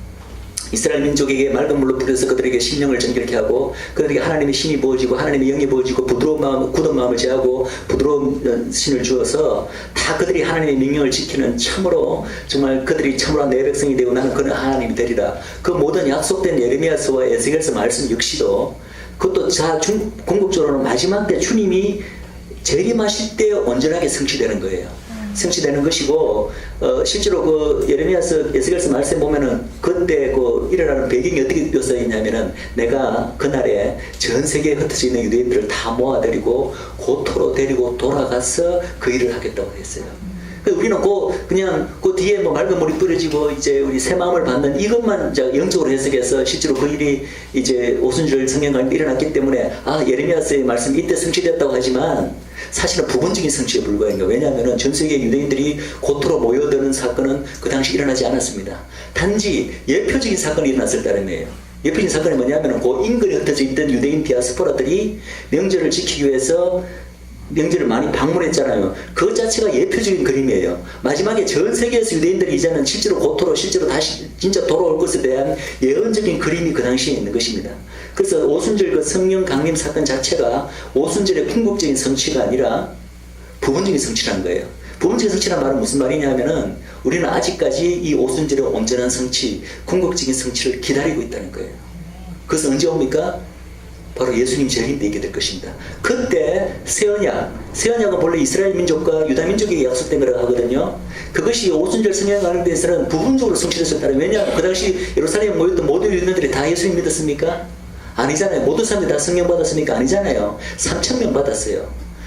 이스라엘 민족에게 맑은 물로 뿌려서 그들에게 심령을 정결케 하고 그들에게 하나님의 신이 부어지고 하나님의 영이 부어지고 부드러운 마음, 굳은 마음을 제하고 부드러운 신을 주어서 다 그들이 하나님의 명령을 지키는 참으로 정말 그들이 참으로 내 백성이 되고 나는 그는 하나님이 되리라. 그 모든 약속된 예레미야서와 에스겔서 말씀 역시도 그것도 궁극적으로는 마지막 때 주님이 재림하실 때 온전하게 성취되는 거예요. 성취되는 것이고 실제로 그 예레미야서 에스겔서 말씀 보면은 그때 그 일어나는 배경이 어떻게 묘사되어 있냐면은 내가 그날에 전 세계에 흩어져 있는 유대인들을 다 모아들이고 고토로 데리고 돌아가서 그 일을 하겠다고 했어요. 우리는 그냥 그 뒤에 뭐 맑은 물이 뿌려지고 이제 우리 새 마음을 받는 이것만 영적으로 해석해서 실제로 그 일이 이제 오순절 성경에 일어났기 때문에 예레미야서의 말씀이 이때 성취됐다고 하지만 사실은 부분적인 성취에 불과한 거예요. 왜냐하면 전 세계 유대인들이 고토로 모여드는 사건은 그 당시 일어나지 않았습니다. 단지 예표적인 사건이 일어났을 따름이에요. 예표적인 사건이 뭐냐면 그 인근에 흩어져 있던 유대인 디아스포라들이 명절을 지키기 위해서 명절을 많이 방문했잖아요. 그 자체가 예표적인 그림이에요. 마지막에 전 세계에서 유대인들이 이제는 실제로 고토로 실제로 다시 진짜 돌아올 것에 대한 예언적인 그림이 그 당시에 있는 것입니다. 그래서 오순절 그 성령 강림 사건 자체가 오순절의 궁극적인 성취가 아니라 부분적인 성취라는 거예요. 부분적인 성취란 말은 무슨 말이냐 하면은 우리는 아직까지 이 오순절의 온전한 성취, 궁극적인 성취를 기다리고 있다는 거예요. 그래서 언제 옵니까? 바로 예수님 재림 때 있게 될 것입니다. 그때 새언약은 본래 이스라엘 민족과 유다 민족에게 약속된 거라고 하거든요. 그것이 오순절 성령 강림에 대해서는 부분적으로 성취됐었다. 왜냐하면 그 당시 예루살렘에 모였던 모든 유대인들이 다 예수님 믿었습니까? 아니잖아요. 모든 사람들이 다 성령 받았습니까? 아니잖아요. 3,000명 받았어요.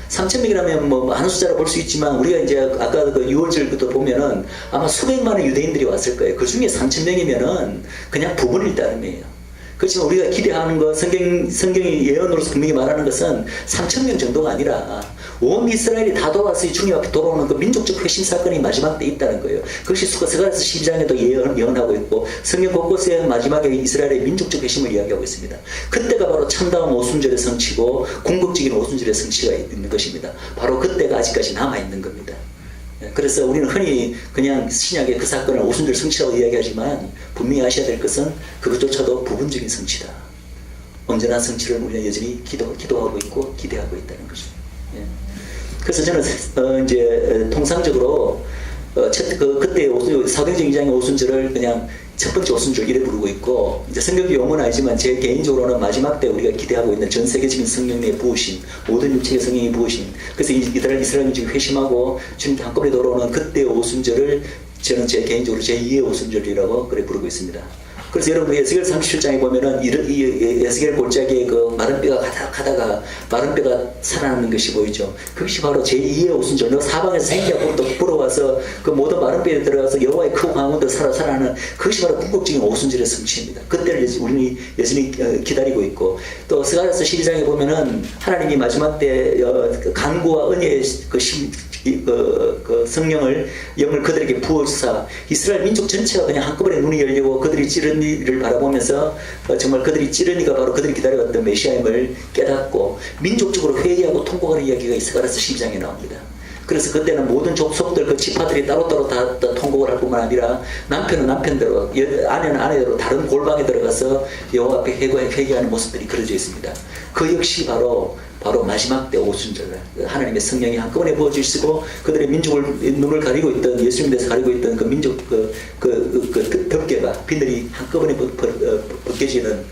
3,000명이라면 뭐 많은 숫자로 볼 수 있지만 우리가 이제 아까 그 6월절부터 보면은 아마 수백만의 유대인들이 왔을 거예요. 그 중에 3,000명이면은 그냥 부분일 따름이에요. 그렇지만 우리가 기대하는 것, 성경이 예언으로서 분명히 말하는 것은 3,000명 정도가 아니라 온 이스라엘이 다 돌아와서 주님 앞에 돌아오는 그 민족적 회심 사건이 마지막 때 있다는 거예요. 그것이 스가랴서 12장에도 예언하고 있고 성경 곳곳에 마지막에 이스라엘의 민족적 회심을 이야기하고 있습니다. 그때가 바로 참다운 오순절의 성취고 궁극적인 오순절의 성취가 있는 것입니다. 바로 그때가 아직까지 남아있는 겁니다. 그래서 우리는 흔히 그냥 신약의 그 사건을 오순절 성취라고 이야기하지만 분명히 아셔야 될 것은 그것조차도 부분적인 성취다. 온전한 성취를 우리는 여전히 기도하고 있고 기대하고 있다는 것입니다. 그래서 저는 이제 통상적으로 그때 사도행전 2장의 오순절을 그냥 첫 번째 오순절 이래 부르고 있고 이제 성경 용어는 아니지만 제 개인적으로는 마지막 때 우리가 기대하고 있는 전 세계적인 성령의 부으심, 모든 육체의 성령의 부으심. 그래서 이스라엘 민족이 회심하고 주님께 한꺼번에 돌아오는 그때 오순절을 저는 제 개인적으로 제2의 오순절이라고 그래 부르고 있습니다. 그래서 여러분 에스겔 37장에 보면은 이 에스겔 골짜기에 그 마른 뼈가 가다가 마른 뼈가 살아나는 것이 보이죠. 그것이 바로 제2의 오순절. 너 사방에서 생기가 불어와서 그 모든 마른 뼈에 들어가서 여호와의 큰 강원도 살아나는 그것이 바로 궁극적인 오순절의 성취입니다. 그때를 우리는 여전히 기다리고 있고 또 스가랴서 12장에 보면은 하나님이 마지막 때 간구와 은혜의 그 성령을 영을 그들에게 부어주사 이스라엘 민족 전체가 그냥 한꺼번에 눈이 열리고 그들이 찌르니를 바라보면서 정말 그들이 찌르니가 바로 그들이 기다려왔던 메시아임을 깨닫고 민족적으로 회개하고 통곡하는 이야기가 스가랴서 12장에 나옵니다. 그래서 그때는 모든 족속들 그 지파들이 따로따로 다 통곡을 할 뿐만 아니라 남편은 남편대로 아내는 아내대로 다른 골방에 들어가서 여호와 앞에 회개하는 모습들이 그려져 있습니다. 그 역시 바로 마지막 때 오순절 하나님의 성령이 한꺼번에 부어주시고 그들의 민족을 눈을 가리고 있던 예수님 대해서 가리고 있던 그 민족 그 덮개가 비늘이 한꺼번에 벗겨지는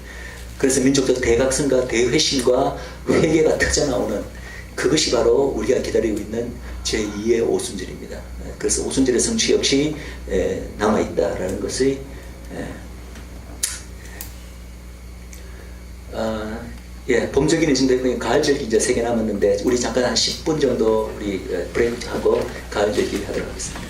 그래서 민족적 대각성과 대회심과 회개가 터져나오는 그것이 바로 우리가 기다리고 있는 제2의 오순절입니다. 그래서 오순절의 성취 역시 남아있다라는 것이 봄절기는 지금 가을절기 이제 3개 남았는데 우리 잠깐 한 10분 정도 우리 브레이크하고 가을절기 하도록 하겠습니다.